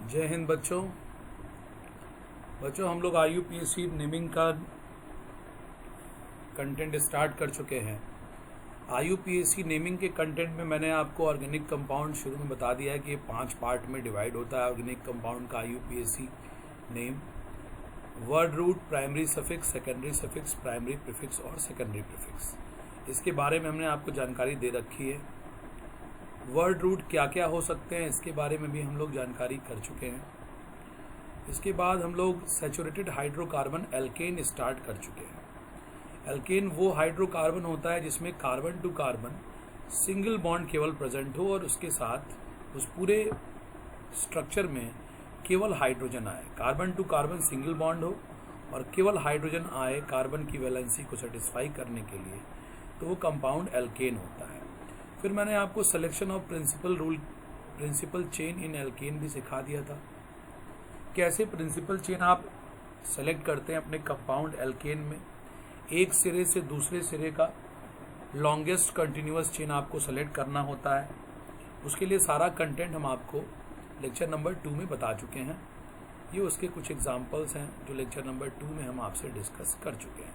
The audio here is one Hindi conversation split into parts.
जय हिंद बच्चों। हम लोग IUPAC नेमिंग का कंटेंट स्टार्ट कर चुके हैं। IUPAC नेमिंग के कंटेंट में मैंने आपको ऑर्गेनिक कंपाउंड शुरू में बता दिया है कि ये 5 पार्ट में डिवाइड होता है। ऑर्गेनिक कंपाउंड का IUPAC name word root, primary suffix, secondary suffix, primary prefix और सेकेंडरी प्रीफिक्स, इसके बारे में हमने आपको जानकारी दे रखी है। वर्ड रूट क्या क्या हो सकते हैं इसके बारे में भी हम लोग जानकारी कर चुके हैं। इसके बाद हम लोग सैचुरेटेड हाइड्रोकार्बन एल्केन स्टार्ट कर चुके हैं। एल्केन वो हाइड्रोकार्बन होता है जिसमें carbon to carbon single bond केवल प्रेजेंट हो और उसके साथ उस पूरे स्ट्रक्चर में केवल हाइड्रोजन आए। Carbon to carbon single bond हो और केवल हाइड्रोजन आए कार्बन की वैलेंसी को सेटिस्फाई करने के लिए, तो वो कंपाउंड एल्केन होता है। फिर मैंने आपको selection of principal chain in alkane भी सिखा दिया था। कैसे प्रिंसिपल चेन आप सेलेक्ट करते हैं अपने कंपाउंड एल्केन में। एक सिरे से दूसरे सिरे का लॉन्गेस्ट कंटिन्यूअस चेन आपको सेलेक्ट करना होता है। उसके लिए सारा कंटेंट हम आपको लेक्चर नंबर 2 में बता चुके हैं। ये उसके कुछ एग्जाम्पल्स हैं जो लेक्चर नंबर 2 में हम आपसे डिस्कस कर चुके हैं।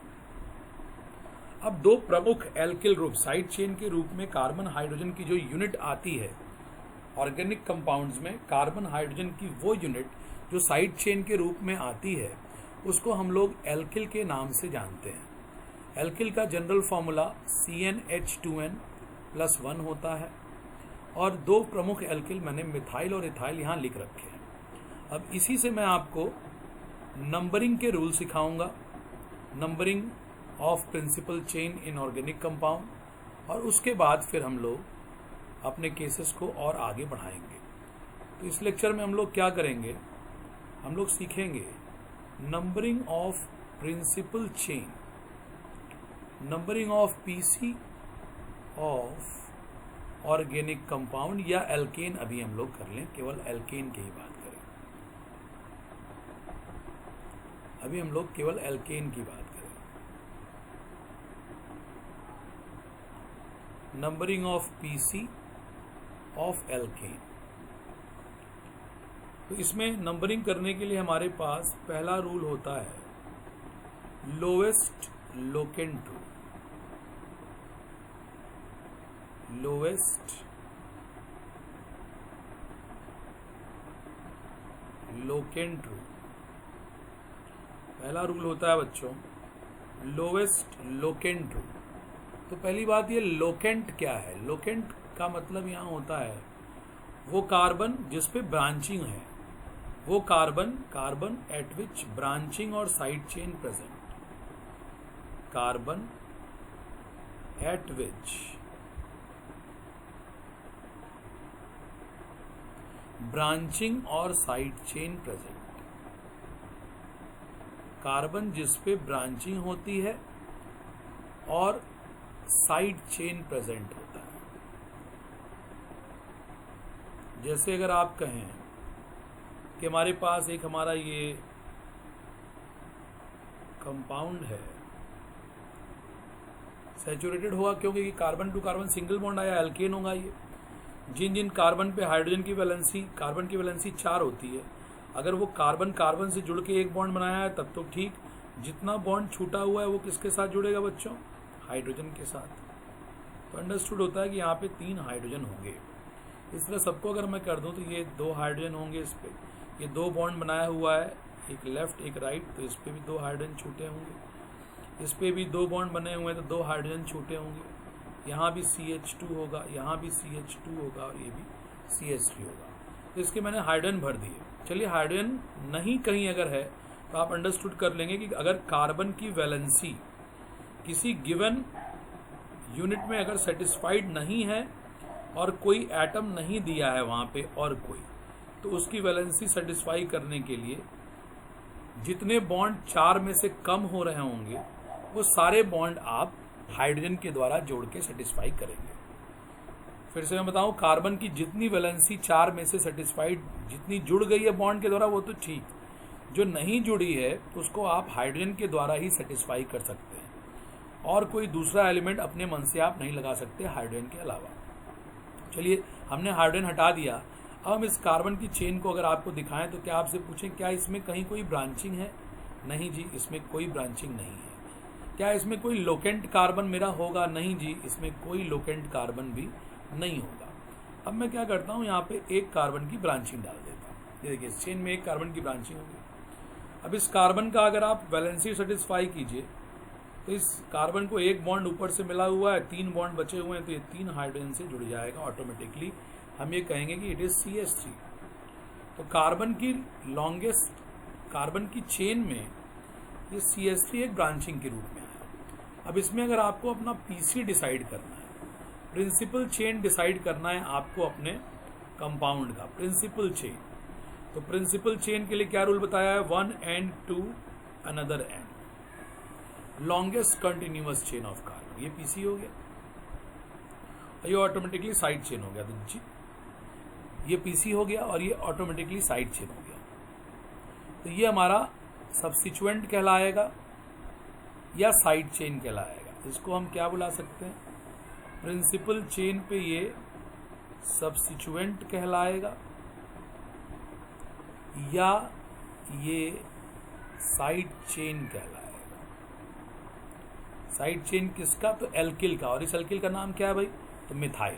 अब दो प्रमुख एल्किल ग्रुप साइड चेन के रूप में कार्बन हाइड्रोजन की जो यूनिट आती है ऑर्गेनिक कंपाउंड्स में, कार्बन हाइड्रोजन की वो यूनिट जो साइड चेन के रूप में आती है उसको हम लोग एल्किल के नाम से जानते हैं। एल्किल का जनरल फॉर्मूला CnH2n+1 होता है और दो प्रमुख एल्किल मैंने मिथाइल और इथाइल यहाँ लिख रखे हैं। अब इसी से मैं आपको नंबरिंग के रूल सिखाऊंगा, numbering of principal chain in organic compound, और उसके बाद फिर हम लोग अपने केसेस को और आगे बढ़ाएंगे। तो इस लेक्चर में हम लोग क्या करेंगे, हम लोग सीखेंगे numbering of principal chain, numbering of PC of organic compound या एल्केन। अभी हम लोग कर लें, केवल एल्केन की ही बात करें। अभी हम लोग केवल एल्केन की बात करें। Numbering of PC of alkene. तो इसमें नंबरिंग करने के लिए हमारे पास पहला रूल होता है lowest locant rule. Lowest locant rule पहला रूल होता है बच्चों, लोवेस्ट लोकेंट रूल। तो पहली बात ये लोकेंट क्या है। लोकेंट का मतलब यहाँ होता है वो कार्बन जिस पे ब्रांचिंग है, वो कार्बन एट विच ब्रांचिंग और side chain present. Carbon eight विच ब्रांचिंग और साइड चेन प्रेजेंट। कार्बन जिस पे ब्रांचिंग होती है और साइड चेन प्रेजेंट होता है। जैसे अगर आप कहें कि हमारे पास एक हमारा ये कंपाउंड है, सैचुरेटेड होगा क्योंकि carbon to carbon single bond आया, एल्केन होगा ये। जिन जिन कार्बन पे हाइड्रोजन की वैलेंसी, कार्बन की वैलेंसी 4 होती है, अगर वो कार्बन से जुड़ के एक बॉन्ड बनाया है तब तो ठीक। जितना बॉन्ड छूटा हुआ है वो किसके साथ जुड़ेगा बच्चों, हाइड्रोजन के साथ। तो अंडरस्टूड होता है कि यहाँ पे 3 हाइड्रोजन होंगे। इस तरह सबको अगर मैं कर दूं तो ये 2 हाइड्रोजन होंगे। इस पे ये 2 बॉन्ड बनाया हुआ है, एक लेफ्ट एक राइट, तो इस पे भी 2 हाइड्रोजन छूटे होंगे। इस पे भी 2 बॉन्ड बने हुए हैं तो 2 हाइड्रोजन छूटे होंगे। यहाँ भी CH2 होगा, यहाँ भी CH2 होगा और ये भी CH3 होगा। तो इसके मैंने हाइड्रोजन भर दिए। चलिए हाइड्रोजन नहीं कहीं अगर है तो आप अंडरस्टूड कर लेंगे कि अगर कार्बन की वैलेंसी किसी गिवन यूनिट में अगर सेटिस्फाइड नहीं है और कोई एटम नहीं दिया है वहां पे और कोई, तो उसकी वैलेंसी सेटिस्फाई करने के लिए जितने बॉन्ड 4 में से कम हो रहे होंगे वो सारे बॉन्ड आप हाइड्रोजन के द्वारा जोड़ के सेटिस्फाई करेंगे। फिर से मैं बताऊं, कार्बन की जितनी वैलेंसी 4 में से सेटिस्फाइड जितनी जुड़ गई है बॉन्ड के द्वारा वो तो ठीक, जो नहीं जुड़ी है उसको आप हाइड्रोजन के द्वारा ही सेटिस्फाई कर सकते हैं और कोई दूसरा एलिमेंट अपने मन से आप नहीं लगा सकते हाइड्रोजन के अलावा। चलिए हमने हाइड्रोजन हटा दिया। अब हम इस कार्बन की चेन को अगर आपको दिखाएं तो क्या आपसे पूछें क्या इसमें कहीं कोई ब्रांचिंग है? नहीं जी, इसमें कोई ब्रांचिंग नहीं है। क्या इसमें कोई लोकेंट कार्बन मेरा होगा? नहीं जी, इसमें कोई लोकेंट कार्बन भी नहीं होगा। अब मैं क्या करता हूँ, यहाँ पे एक कार्बन की ब्रांचिंग डाल देता हूँ। ये देखिए इस चेन में एक कार्बन की ब्रांचिंग होगी। अब इस कार्बन का अगर आप वैलेंसी सेटिस्फाई कीजिए तो इस कार्बन को एक बॉन्ड ऊपर से मिला हुआ है, 3 बॉन्ड बचे हुए हैं, तो ये 3 हाइड्रोजन से जुड़ जाएगा ऑटोमेटिकली। हम ये कहेंगे कि इट इज CH3। तो कार्बन की लॉन्गेस्ट कार्बन की चेन में ये CH3 एक ब्रांचिंग के रूप में आया। अब इसमें अगर आपको अपना PC डिसाइड करना है, प्रिंसिपल चेन डिसाइड करना है आपको अपने कंपाउंड का प्रिंसिपल चेन, तो प्रिंसिपल चेन के लिए क्या रूल बताया है? 1 end to another end, longest continuous chain of carbon, ये PC हो गया और ये ऑटोमेटिकली साइड चेन हो गया। तो ये PC हो गया और ये ऑटोमेटिकली साइड चेन हो गया। तो ये हमारा सब्स्टिट्यूएंट कहलाएगा या साइड चेन कहलाएगा। इसको हम क्या बुला सकते हैं? प्रिंसिपल चेन पे ये सब्स्टिट्यूएंट कहलाएगा या ये साइड चेन कहलाएगा। साइड चेन किसका? तो एल्किल का। और इस एल्किल का नाम क्या है भाई? तो मिथाइल।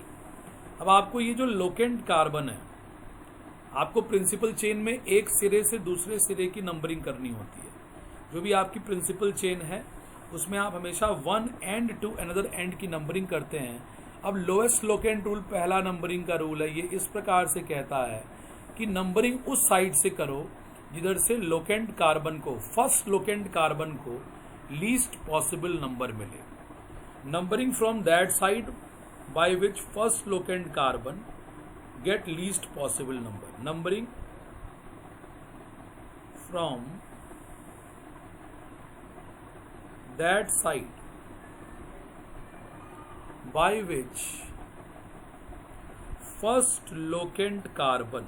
अब आपको ये जो लोकेंट कार्बन है, आपको प्रिंसिपल चेन में एक सिरे से दूसरे सिरे की नंबरिंग करनी होती है। जो भी आपकी प्रिंसिपल चेन है उसमें आप हमेशा 1 एंड टू अनदर एंड की नंबरिंग करते हैं। अब लोएस्ट लोकेंट रूल पहला नंबरिंग का रूल है। ये इस प्रकार से कहता है कि नंबरिंग उस साइड से करो जिधर से लोकेंट कार्बन को, फर्स्ट लोकेंट कार्बन को लीस्ट पॉसिबल नंबर मिले। Numbering from that side by which first locant carbon get least possible number. Numbering from that side by which first locant carbon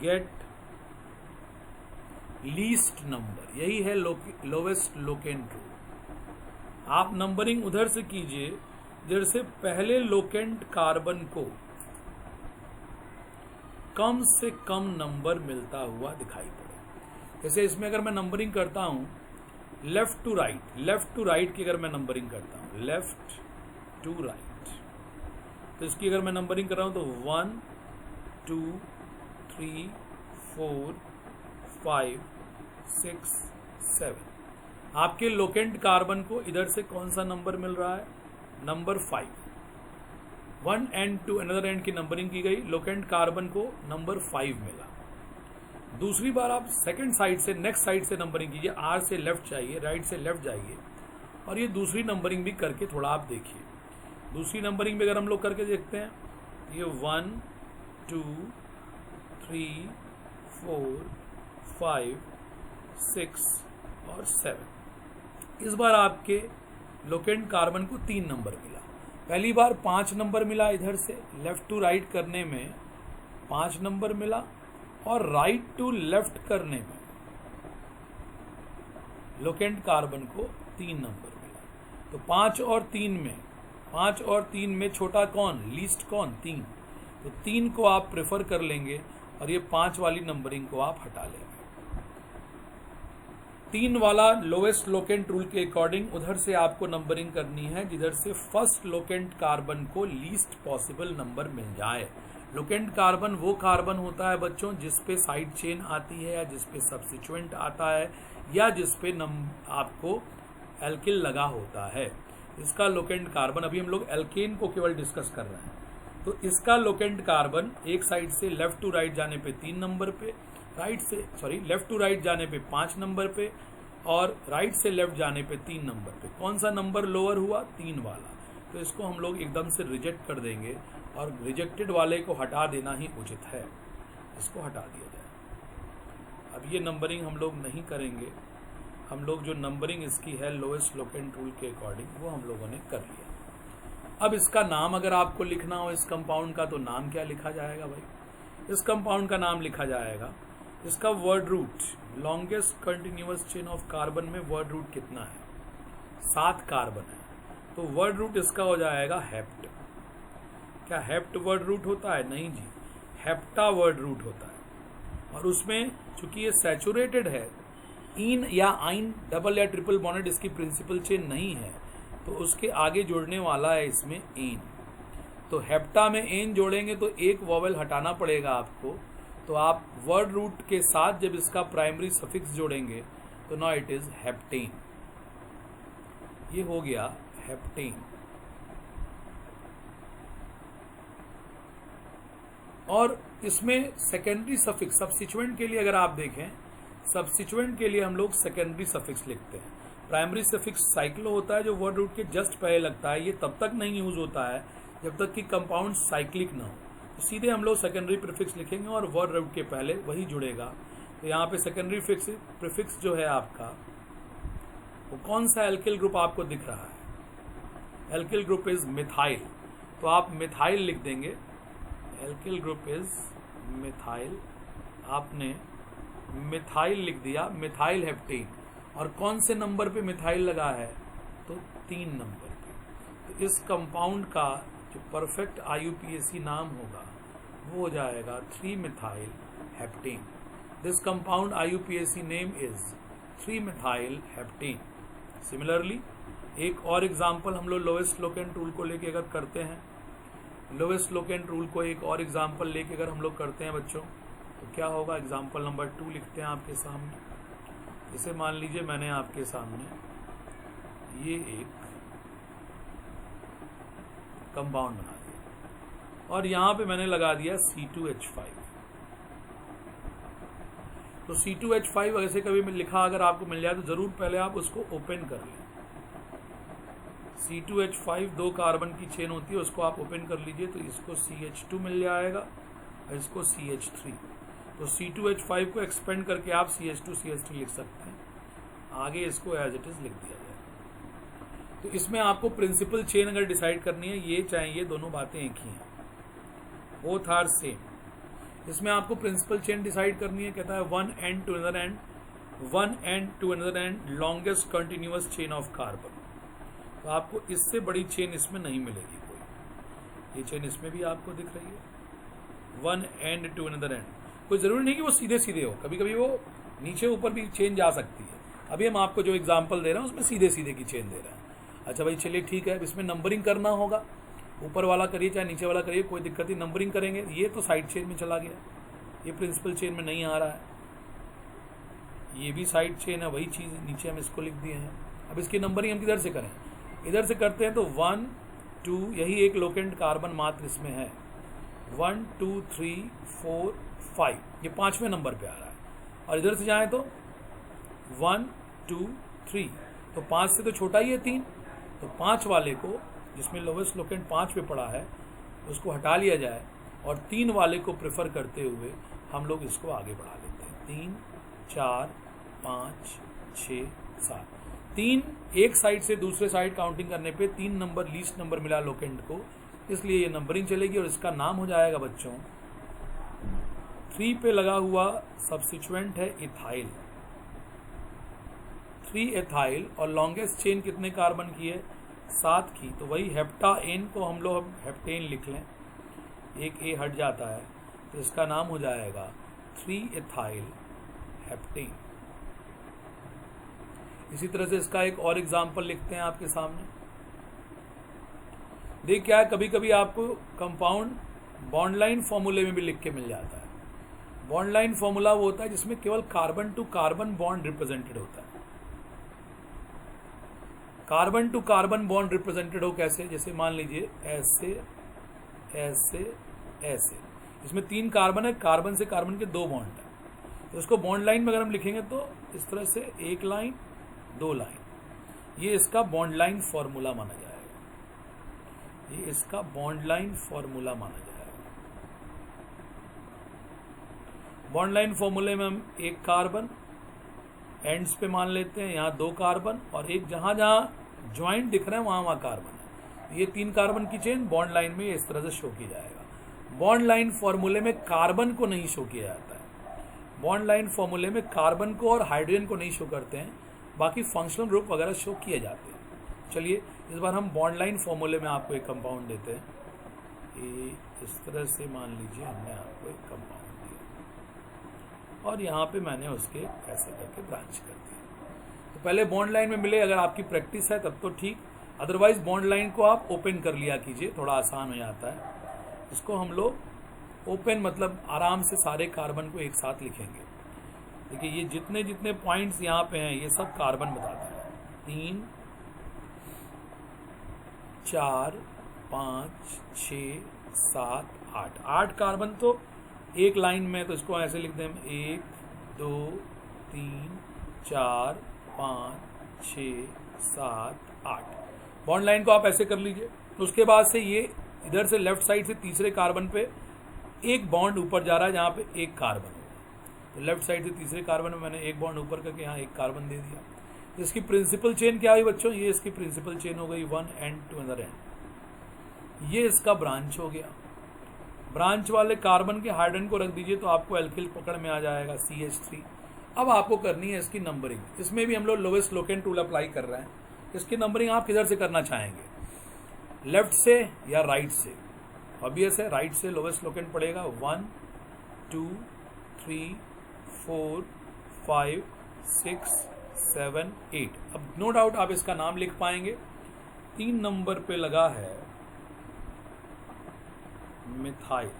get least number, यही है लोवेस्ट लोकेंट रूल। आप नंबरिंग उधर से कीजिए जिधर से पहले लोकेंट कार्बन को कम से कम नंबर मिलता हुआ दिखाई पड़े। जैसे इसमें अगर मैं नंबरिंग करता हूं लेफ्ट टू राइट की अगर मैं नंबरिंग करता हूं लेफ्ट टू राइट, तो इसकी अगर मैं नंबरिंग कर रहा हूं तो 1 2 3 4 5 6 7। आपके लोकेंट कार्बन को इधर से कौन सा नंबर मिल रहा है? Number 5। 1 end to another end की नंबरिंग की गई, लोकेंट कार्बन को नंबर 5 मिला। दूसरी बार आप सेकंड साइड से, नेक्स्ट साइड से नंबरिंग कीजिए। R से लेफ्ट जाइए, राइट से लेफ्ट जाइए और ये दूसरी नंबरिंग भी करके थोड़ा आप देखिए। दूसरी नंबरिंग भी अगर हम लोग करके देखते हैं, ये 1 2 3 4 5 6 और 7। इस बार आपके लोकेंट कार्बन को 3 नंबर मिला। पहली बार 5 नंबर मिला, इधर से लेफ्ट टू राइट करने में 5 नंबर मिला और राइट टू लेफ्ट करने में लोकेंट कार्बन को 3 नंबर मिला। तो 5 और 3 में छोटा कौन, लीस्ट कौन? 3। तो 3 को आप प्रेफर कर लेंगे और ये 5 वाली नंबरिंग को आप हटा लेंगे। 3 वाला लोएस्ट लोकेंट रूल के अकॉर्डिंग उधर से आपको नंबरिंग करनी है जिधर से फर्स्ट लोकेंट कार्बन को लीस्ट पॉसिबल नंबर मिल जाए। लोकेंट कार्बन वो कार्बन होता है बच्चों जिस पे साइड चेन आती है या जिस पे सब्स्टिट्यूएंट आता है या जिस पे आपको एल्किल लगा होता है, इसका लोकेंट कार्बन। अभी हम लोग एल्केन को केवल डिस्कस कर रहे हैं। तो इसका लोकेंट कार्बन एक साइड से लेफ्ट टू राइट जाने पे 3 नंबर पे, लेफ्ट टू राइट जाने पे 5 नंबर पे और राइट से लेफ्ट जाने पे 3 नंबर पे। कौन सा नंबर लोअर हुआ? 3 वाला। तो इसको हम लोग एकदम से रिजेक्ट कर देंगे और रिजेक्टेड वाले को हटा देना ही उचित है। इसको हटा दिया जाए। अब ये नंबरिंग हम लोग नहीं करेंगे। हम लोग जो नंबरिंग इसकी है लोएस्ट लोकेंट रूल के अकॉर्डिंग वो हम लोगों ने कर लिया। अब इसका नाम अगर आपको लिखना हो इस कंपाउंड का, तो नाम क्या लिखा जाएगा भाई? इस कंपाउंड का नाम लिखा जाएगा, इसका word root longest continuous chain of carbon में वर्ड रूट कितना है? 7 कार्बन है, तो वर्ड रूट इसका हो जाएगा हेप्ट। क्या हेप्ट वर्ड रूट होता है? नहीं जी, हेप्टा वर्ड रूट होता है। और उसमें चूंकि ये सैचुरेटेड है, इन या आइन डबल या ट्रिपल बॉन्डेड इसकी प्रिंसिपल चेन नहीं है, तो उसके आगे जोड़ने वाला है इसमें एन। तो हेप्टा में एन जोड़ेंगे तो एक वॉवेल हटाना पड़ेगा आपको, तो आप वर्ड रूट के साथ जब इसका प्राइमरी सफिक्स जोड़ेंगे तो नाउ इट इज हेप्टेन। ये हो गया हेप्टेन। और इसमें सेकेंडरी सफिक्स सब्स्टिट्यूएंट के लिए अगर आप देखें, सब्स्टिट्यूएंट के लिए हम लोग सेकेंडरी सफिक्स लिखते हैं। प्राइमरी सफिक्स साइक्लो होता है जो वर्ड रूट के जस्ट पहले लगता है। ये तब तक नहीं यूज होता है जब तक कि कंपाउंड साइक्लिक ना हो, तो सीधे हम लोग सेकेंडरी प्रीफिक्स लिखेंगे और वर्ड रूट के पहले वही जुड़ेगा। तो यहाँ पे सेकेंडरी प्रीफिक्स जो है आपका, वो कौन सा एल्किल ग्रुप आपको दिख रहा है? एल्किल ग्रुप इज मिथाइल, तो आप मिथाइल लिख देंगे। एल्किल ग्रुप इज मिथाइल, आपने मिथाइल लिख दिया, मिथाइल हेप्टेन। और कौन से नंबर पे मिथाइल लगा है? तो 3 नंबर पे। तो इस कंपाउंड का जो परफेक्ट IUPAC नाम होगा वो हो जाएगा 3 methyl heptane. This compound IUPAC name is 3 methyl heptane. Similarly एक और एग्जाम्पल हम लोग लोएस्ट लोकेंट रूल को लेके अगर करते हैं, लोएस्ट लोकेंट रूल को एक और एग्जाम्पल लेके अगर हम लोग करते हैं बच्चों, तो क्या होगा? एग्जाम्पल नंबर 2 लिखते हैं आपके सामने। इसे मान लीजिए मैंने आपके सामने ये एक कंपाउंड बना दिया और यहां पे मैंने लगा दिया C2H5। तो C2H5 ऐसे कभी लिखा अगर आपको मिल जाए तो जरूर पहले आप उसको ओपन कर लें। C2H5 2 कार्बन की चेन होती है, उसको आप ओपन कर लीजिए तो इसको CH2 मिल जाएगा और इसको CH3। तो C2H5 को एक्सपेंड करके आप CH2 लिख सकते हैं। आगे इसको एज इट इज लिख दिया जाए। तो इसमें आपको प्रिंसिपल चेन अगर डिसाइड करनी है, ये चाहिए, दोनों बातें एक ही हैं, बोथ आर सेम। इसमें आपको प्रिंसिपल चेन डिसाइड करनी है, कहता है one end to another end, one end to another end longest continuous chain of carbon. तो आपको इससे बड़ी चेन इसमें नहीं मिलेगी कोई। ये चेन इसमें भी आपको दिख रही है, one end to another end. कोई जरूरी नहीं कि वो सीधे सीधे हो, कभी कभी वो नीचे ऊपर भी चेन जा सकती है। अभी हम आपको जो एग्जाम्पल दे रहे हैं उसमें सीधे सीधे की चेन दे रहे हैं। अच्छा भाई चलिए ठीक है, इसमें नंबरिंग करना होगा, ऊपर वाला करिए चाहे नीचे वाला करिए, कोई दिक्कत नहीं, नंबरिंग करेंगे। ये तो साइड चेन में चला गया, ये प्रिंसिपल चेन में नहीं आ रहा है, ये भी साइड चेन है, वही चीज़ नीचे हम इसको लिख दिए हैं। अब इसकी नंबरिंग हम किधर से करें? इधर से करते हैं तो 1 2, यही एक लोकेंट कार्बन मात्र इसमें है, 1 2 3 4 5, ये 5वें नंबर पे आ रहा है। और इधर से जाएं तो 1 2 3, तो 5 से तो छोटा ही है 3, तो 5 वाले को जिसमें लोवेस्ट लोकेंट 5 पे पड़ा है उसको हटा लिया जाए और 3 वाले को प्रेफर करते हुए हम लोग इसको आगे बढ़ा लेते हैं। 3 4 5 6 7, 3 एक साइड से दूसरे साइड काउंटिंग करने पे 3 नंबर लीस्ट नंबर मिला लोकेंट को, इसलिए ये नंबरिंग चलेगी और इसका नाम हो जाएगा बच्चों 3 पे लगा हुआ सब्स्टिट्यूएंट है इथाइल, 3 एथाइल। और लॉन्गेस्ट चेन कितने कार्बन की है? 7 की। तो वही हेप्टा एन को हम लोग हेप्टेन लिख लें, एक ए हट जाता है, तो इसका नाम हो जाएगा 3 एथाइल हेप्टेन। इसी तरह से इसका एक और एग्जाम्पल लिखते हैं आपके सामने। देख क्या है, कभी कभी आपको कंपाउंड बॉन्ड लाइन फॉर्मूले में भी लिख के मिल जाता है। बॉन्ड लाइन फॉर्मूला वो होता है जिसमें केवल carbon to carbon bond represented होता है। Carbon to carbon bond represented हो कैसे? जैसे मान लीजिए ऐसे ऐसे ऐसे, इसमें 3 कार्बन है, कार्बन से कार्बन के 2 बॉन्ड है, तो इसको बॉन्ड लाइन में अगर हम लिखेंगे तो इस तरह से 1 लाइन 2 लाइन, ये इसका बॉन्ड लाइन फॉर्मूला माना जाएगा, ये इसका बॉन्ड लाइन फॉर्मूला माना जाएगा। बॉन्ड लाइन फॉर्मूले में हम 1 कार्बन एंड्स पे मान लेते हैं, यहाँ 2 कार्बन और एक जहां जहां ज्वाइंट दिख रहे हैं वहां कार्बन है। ये 3 कार्बन की चेन बॉन्ड लाइन में इस तरह से शो की जाएगा। बॉन्ड लाइन फॉर्मूले में कार्बन को नहीं शो किया जाता है, बॉन्ड लाइन फॉर्मूले में कार्बन को और हाइड्रोजन को नहीं शो करते हैं, बाकी फंक्शनल ग्रुप वगैरह शो किए जाते हैं। चलिए इस बार हम बॉन्ड लाइन फॉर्मूले में आपको एक कंपाउंड देते हैं। इस तरह से मान लीजिए हमने आपको एक कंपाउंड दिया और यहाँ पे मैंने उसके ऐसे करके ब्रांच कर दिया। तो पहले बॉन्ड लाइन में मिले, अगर आपकी प्रैक्टिस है तब तो ठीक, अदरवाइज बॉन्ड लाइन को आप ओपन कर लिया कीजिए, थोड़ा आसान हो जाता है। इसको हम लोग ओपन मतलब आराम से सारे कार्बन को एक साथ लिखेंगे। देखिए ये जितने जितने पॉइंट्स यहाँ पे हैं ये सब कार्बन बताते हैं। 3 4 5 6 7 8 8 कार्बन तो एक लाइन में, तो इसको ऐसे लिख दें 1 2 3 4 5 6 7 8। बॉन्ड लाइन को आप ऐसे कर लीजिए। उसके बाद से ये इधर से लेफ्ट साइड से तीसरे कार्बन पे एक बॉन्ड ऊपर जा रहा है जहाँ पे एक कार्बन होगा, तो लेफ्ट साइड से तीसरे कार्बन में मैंने एक बॉन्ड ऊपर करके यहाँ एक कार्बन दे दिया। इसकी प्रिंसिपल चेन क्या हुई बच्चों? ये इसकी प्रिंसिपल चेन हो गई, one end to other end. ये इसका ब्रांच हो गया। ब्रांच वाले कार्बन के हाइड्रोजन को रख दीजिए तो आपको एल्किल पकड़ में आ जाएगा CH3। अब आपको करनी है इसकी नंबरिंग। इसमें भी हम लोग लोवेस्ट लोकेंट रूल अप्लाई कर रहे हैं। इसकी नंबरिंग आप किधर से करना चाहेंगे, लेफ्ट से या राइट से? ऑब्वियस है राइट से लोवेस्ट लोकेंट पड़ेगा। 1 2 3 4 5 6 7 8। अब नो डाउट आप इसका नाम लिख पाएंगे। 3 नंबर पे लगा है मिथाइल,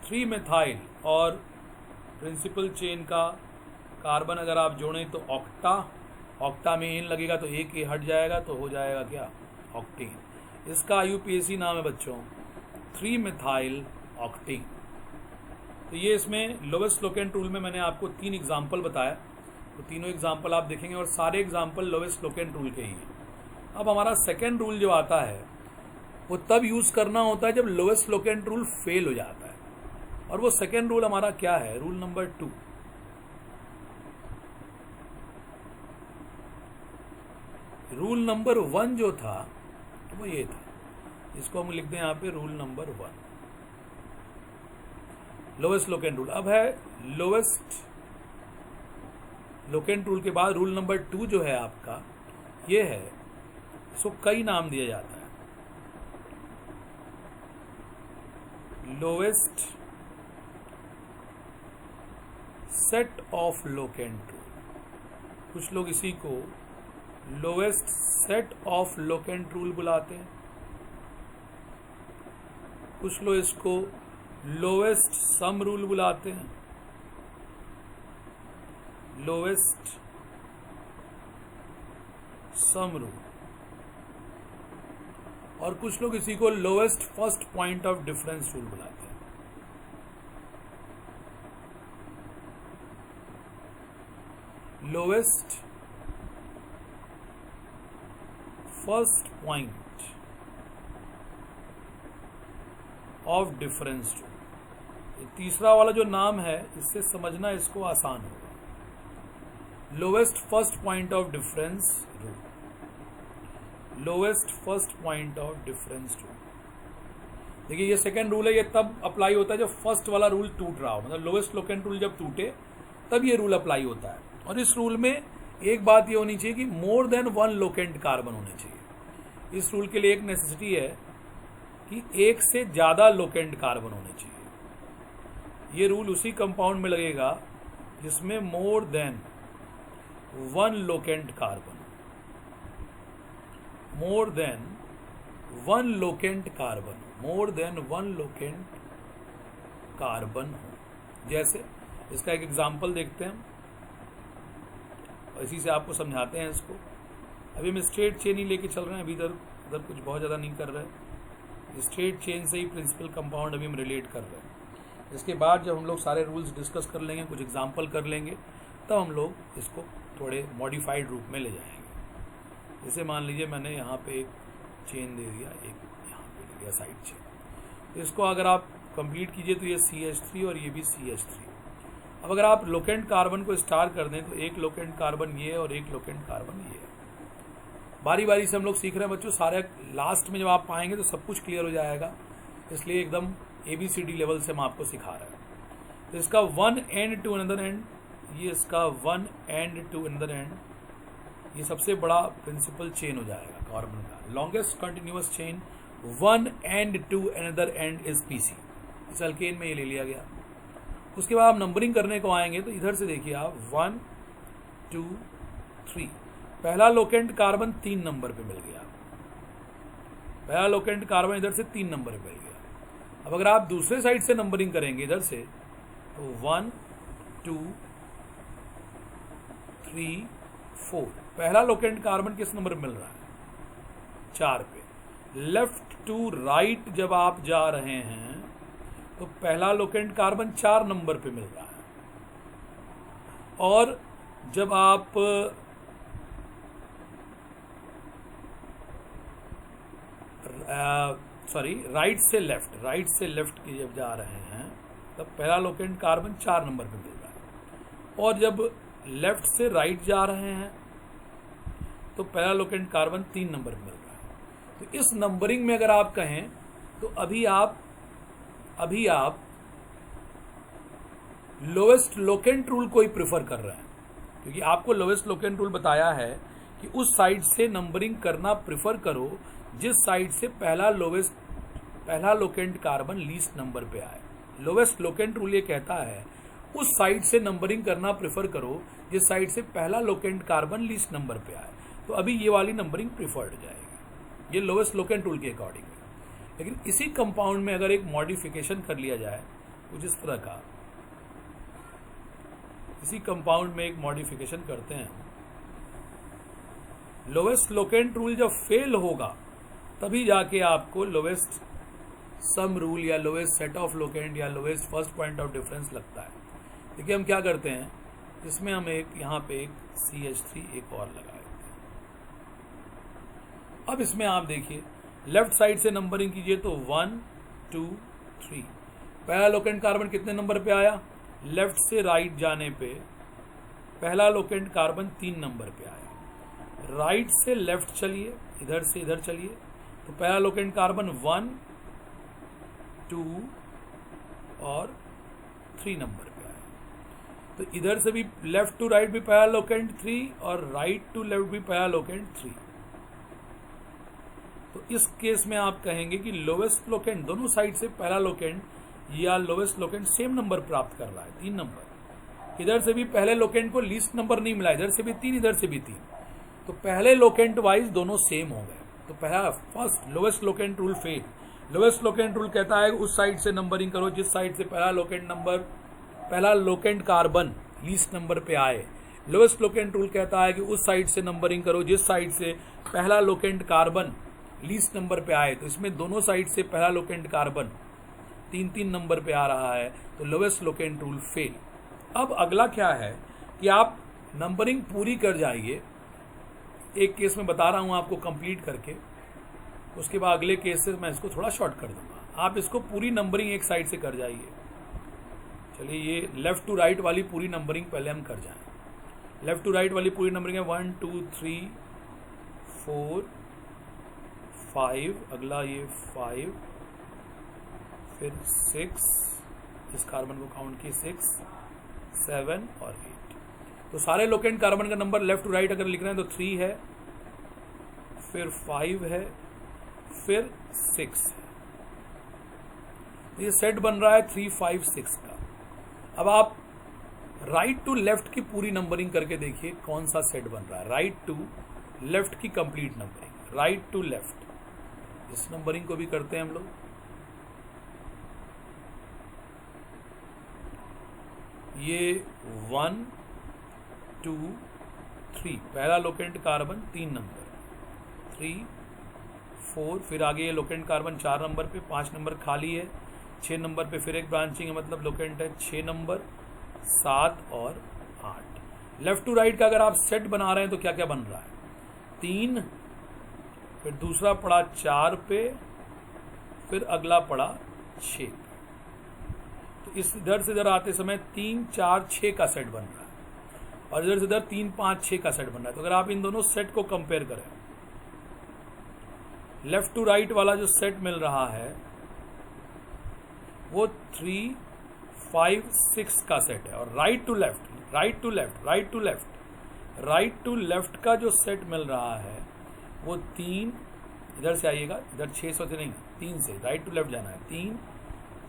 3 मिथाइल, और प्रिंसिपल चेन का कार्बन अगर आप जोड़ें तो ऑक्टा, ऑक्टा में एन लगेगा तो एक ए हट जाएगा तो हो जाएगा क्या, ऑक्टेन। इसका IUPAC नाम है बच्चों 3 मिथाइल ऑक्टेन। तो ये इसमें लोवेस्ट लोकेंट रूल में मैंने आपको 3 एग्जाम्पल बताया, तो तीनों एग्जाम्पल आप देखेंगे और सारे एग्जाम्पल लोवेस्ट लोकेंट रूल के ही हैं। अब हमारा सेकेंड रूल जो आता है वो तब यूज करना होता है जब लोवेस्ट लोकेंट रूल फेल हो जाता है, और वो सेकेंड रूल हमारा क्या है, रूल नंबर 2। रूल नंबर 1 जो था वो ये था, इसको हम लिख दें यहाँ पे rule number 1, lowest locant rule. अब है लोवेस्ट लोकेंट रूल के बाद रूल नंबर 2 जो है आपका, ये है, इसको कई नाम दिया जाता है। Lowest set of locant rule. कुछ लोग इसी को lowest set of locant rule बुलाते हैं, कुछ लोग इसको लोवेस्ट सम रूल बुलाते हैं, लोवेस्ट सम रूल, और कुछ लोग इसी को lowest first point of difference rule बुलाते हैं। Lowest first point of difference rule. तीसरा वाला जो नाम है इससे समझना इसको आसान होगा। Lowest first point of difference rule, lowest first point of difference rule. देखिए ये सेकेंड रूल है, ये तब अप्लाई होता है जब फर्स्ट वाला रूल टूट रहा हो, मतलब लोवेस्ट लोकेंट रूल जब टूटे तब ये रूल अप्लाई होता है। और इस रूल में एक बात ये होनी चाहिए कि मोर देन 1 लोकेंट कार्बन होने चाहिए। इस रूल के लिए एक नेसेसिटी है कि एक से ज्यादा लोकेंट कार्बन होने चाहिए। ये रूल उसी कंपाउंड में लगेगा जिसमें more than 1 locant carbon, more than 1 locant carbon, more than 1 locant carbon हो। जैसे इसका एक एग्जांपल देखते हैं, इसी से आपको समझाते हैं इसको। अभी हम स्ट्रेट चेन ही लेके चल रहे हैं, अभी इधर उधर कुछ बहुत ज़्यादा नहीं कर रहे, स्ट्रेट चेन से ही प्रिंसिपल कंपाउंड अभी हम रिलेट कर रहे हैं। इसके बाद जब हम लोग सारे रूल्स डिस्कस कर लेंगे, कुछ एग्जांपल कर लेंगे, तब हम लोग इसको थोड़े मॉडिफाइड रूप में ले जाएंगे। जैसे मान लीजिए मैंने यहाँ पे एक चेन दे दिया, एक यहाँ पे दे दिया साइड चेन, तो इसको अगर आप कंप्लीट कीजिए तो ये CH3 और ये भी CH3। अब अगर आप लोकेंट कार्बन को स्टार कर दें तो एक लोकेंट कार्बन ये और एक लोकेंट कार्बन ये। बारी बारी से हम लोग सीख रहे हैं बच्चों, सारे लास्ट में जब आप पाएंगे तो सब कुछ क्लियर हो जाएगा, इसलिए एकदम ABCD लेवल से हम आपको सिखा रहे हैं। तो इसका one end to another end, ये इसका one end to another end, ये सबसे बड़ा प्रिंसिपल चेन हो जाएगा कार्बन का। Longest continuous chain one end to another end is PC. इस अल्केन में ये ले लिया गया। उसके बाद आप नंबरिंग करने को आएंगे तो इधर से देखिए आप 1 2 3, पहला लोकेंट कार्बन 3 नंबर पे मिल गया। पहला लोकेंट कार्बन इधर से 3 नंबर पे मिल गया। अब अगर आप दूसरे साइड से नंबरिंग करेंगे इधर से तो 1 2 3 4, पहला लोकेंट कार्बन किस नंबर पे मिल रहा है? 4 पे। लेफ्ट टू राइट जब आप जा रहे हैं तो पहला लोकेंट कार्बन 4 नंबर पे मिल रहा है, और जब आप राइट से लेफ्ट की जब जा रहे हैं तब पहला लोकेंट कार्बन 4 नंबर पे मिल रहा है, और जब लेफ्ट से राइट जा रहे हैं तो पहला लोकेंट कार्बन 3 नंबर पे मिल रहा है। तो इस नंबरिंग में अगर आप कहें तो अभी आप लोवेस्ट लोकेंट रूल को ही प्रेफर कर रहे हैं, क्योंकि आपको लोवेस्ट लोकेंट रूल बताया है कि उस साइड से नंबरिंग करना प्रेफर करो जिस साइड से पहला लोकेंट कार्बन लीस्ट नंबर पे आए। लोवेस्ट लोकेंट रूल ये कहता है उस साइड से नंबरिंग करना प्रेफर करो जिस साइड से पहला लोकेंट कार्बन लीस्ट नंबर पे आए। तो अभी ये वाली नंबरिंग प्रेफर्ड जाएगी, ये लोवेस्ट लोकेंट रूल के अकॉर्डिंग है। लेकिन इसी कंपाउंड में अगर एक मॉडिफिकेशन कर लिया जाए कुछ इस तरह का, इसी कंपाउंड में एक मॉडिफिकेशन करते हैं, लोवेस्ट लोकेंट रूल जब फेल होगा तभी जाके आपको लोवेस्ट सम रूल या लोवेस्ट सेट ऑफ लोकेंट या lowest first point of difference लगता है। देखिए हम क्या करते हैं, इसमें हम यहाँ पे एक CH3 एक और लगाए। अब इसमें आप देखिए लेफ्ट साइड से नंबरिंग कीजिए तो 1 2 3, पहला लोकेंट कार्बन कितने नंबर पे आया? लेफ्ट से राइट जाने पे पहला लोकेंट कार्बन 3 नंबर पे आया। राइट से लेफ्ट चलिए, इधर से इधर चलिए, तो पहला लोकेंट कार्बन 1 2 और 3 नंबर पे आया। तो इधर से भी लेफ्ट टू राइट भी पहला लोकेंट 3 और राइट टू लेफ्ट भी पहला लोकेंट 3। तो इस केस में आप कहेंगे कि लोवेस्ट लोकेंट दोनों साइड से पहला लोकेंट या लोवेस्ट लोकेंट सेम नंबर प्राप्त कर रहा है, 3 नंबर। इधर से भी पहले लोकेंट को लीस्ट नंबर नहीं मिला, इधर से भी 3 इधर से भी 3, तो पहले लोकेंट वाइज दोनों सेम हो गए। तो पहला first lowest locant rule fail. Lowest locant rule कहता है उस साइड से नंबरिंग करो जिस साइड से पहला लोकेंट कार्बन लीस्ट नंबर पे आए। लोवेस्ट लोकेंट रूल कहता है कि उस साइड से नंबरिंग करो जिस साइड से पहला लोकेंट कार्बन लीस्ट नंबर पे आए। तो इसमें दोनों साइड से पहला लोकेंट कार्बन 3 नंबर पे आ रहा है, तो लोवेस्ट लोकेंट रूल फेल। अब अगला क्या है कि आप नंबरिंग पूरी कर जाइए। एक केस में बता रहा हूं आपको कंप्लीट करके, उसके बाद अगले केस से मैं इसको थोड़ा शॉर्ट कर दूंगा। आप इसको पूरी नंबरिंग एक साइड से कर जाइए। चलिए ये लेफ्ट टू राइट वाली पूरी नंबरिंग पहले हम कर जाएं। लेफ्ट टू राइट वाली पूरी नंबरिंग है 1 2 3 4 5, अगला ये 5, फिर 6, इस कार्बन को काउंट किए 6 7 और 8। तो सारे लोकेंट कार्बन का नंबर लेफ्ट टू राइट अगर लिख रहे हैं तो 3 है, फिर 5 है, फिर 6 है। ये सेट बन रहा है 3 5 6 का। अब आप राइट टू लेफ्ट की पूरी नंबरिंग करके देखिए कौन सा सेट बन रहा है। राइट टू लेफ्ट की complete numbering, right to left, इस नंबरिंग को भी करते हैं हम लोग। ये 1 2 3, पहला लोकेंट कार्बन 3 नंबर, 3 4, फिर आगे ये लोकेंट कार्बन 4 नंबर पे, 5 नंबर खाली है, 6 नंबर पे फिर एक ब्रांचिंग है, मतलब लोकेंट है 6 नंबर, 7 और 8। लेफ्ट टू राइट का अगर आप सेट बना रहे हैं तो क्या क्या बन रहा है? 3, फिर दूसरा पड़ा 4 पे, फिर अगला पड़ा 6 पे। तो इस इधर से इधर आते समय 3 4 6 का सेट बन रहा है, और इधर से इधर 3 5 6 का सेट बन रहा है। तो अगर आप इन दोनों सेट को कंपेयर करें, लेफ्ट टू राइट वाला जो सेट मिल रहा है वो 3 5 6 का सेट है, और right to left right to left right to left right to left का जो सेट मिल रहा है वो 3, इधर से आइएगा, इधर 6 से नहीं, 3 से राइट टू लेफ्ट जाना है, 3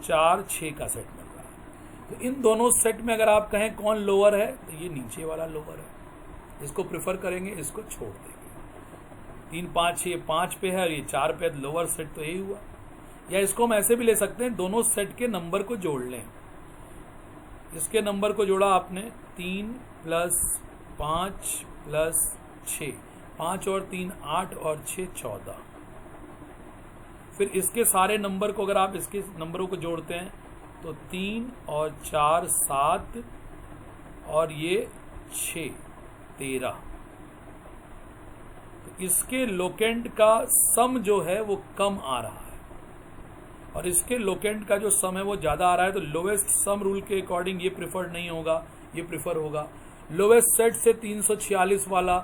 4 6 का सेट मिल रहा है। तो इन दोनों सेट में अगर आप कहें कौन लोअर है, तो ये नीचे वाला लोअर है, इसको प्रेफर करेंगे, इसको छोड़ देंगे। 3 5 6 5 पे है और ये 4 पे है, लोअर सेट तो यही हुआ। या इसको हम ऐसे भी ले सकते हैं, दोनों सेट के नंबर को जोड़ लें। इसके नंबर को जोड़ा आपने, 3 + 5 + 6, 5 और 3 8 और 6 14। फिर इसके सारे नंबर को अगर आप इसके नंबरों को जोड़ते हैं तो 3 और 4 7 और ये 6 13। तो इसके लोकेंट का सम जो है वो कम आ रहा है और इसके लोकेंट का जो सम है वो ज्यादा आ रहा है। तो लोवेस्ट सम रूल के अकॉर्डिंग ये प्रिफर्ड नहीं होगा, ये प्रिफर होगा। लोवेस्ट सेट से 346 वाला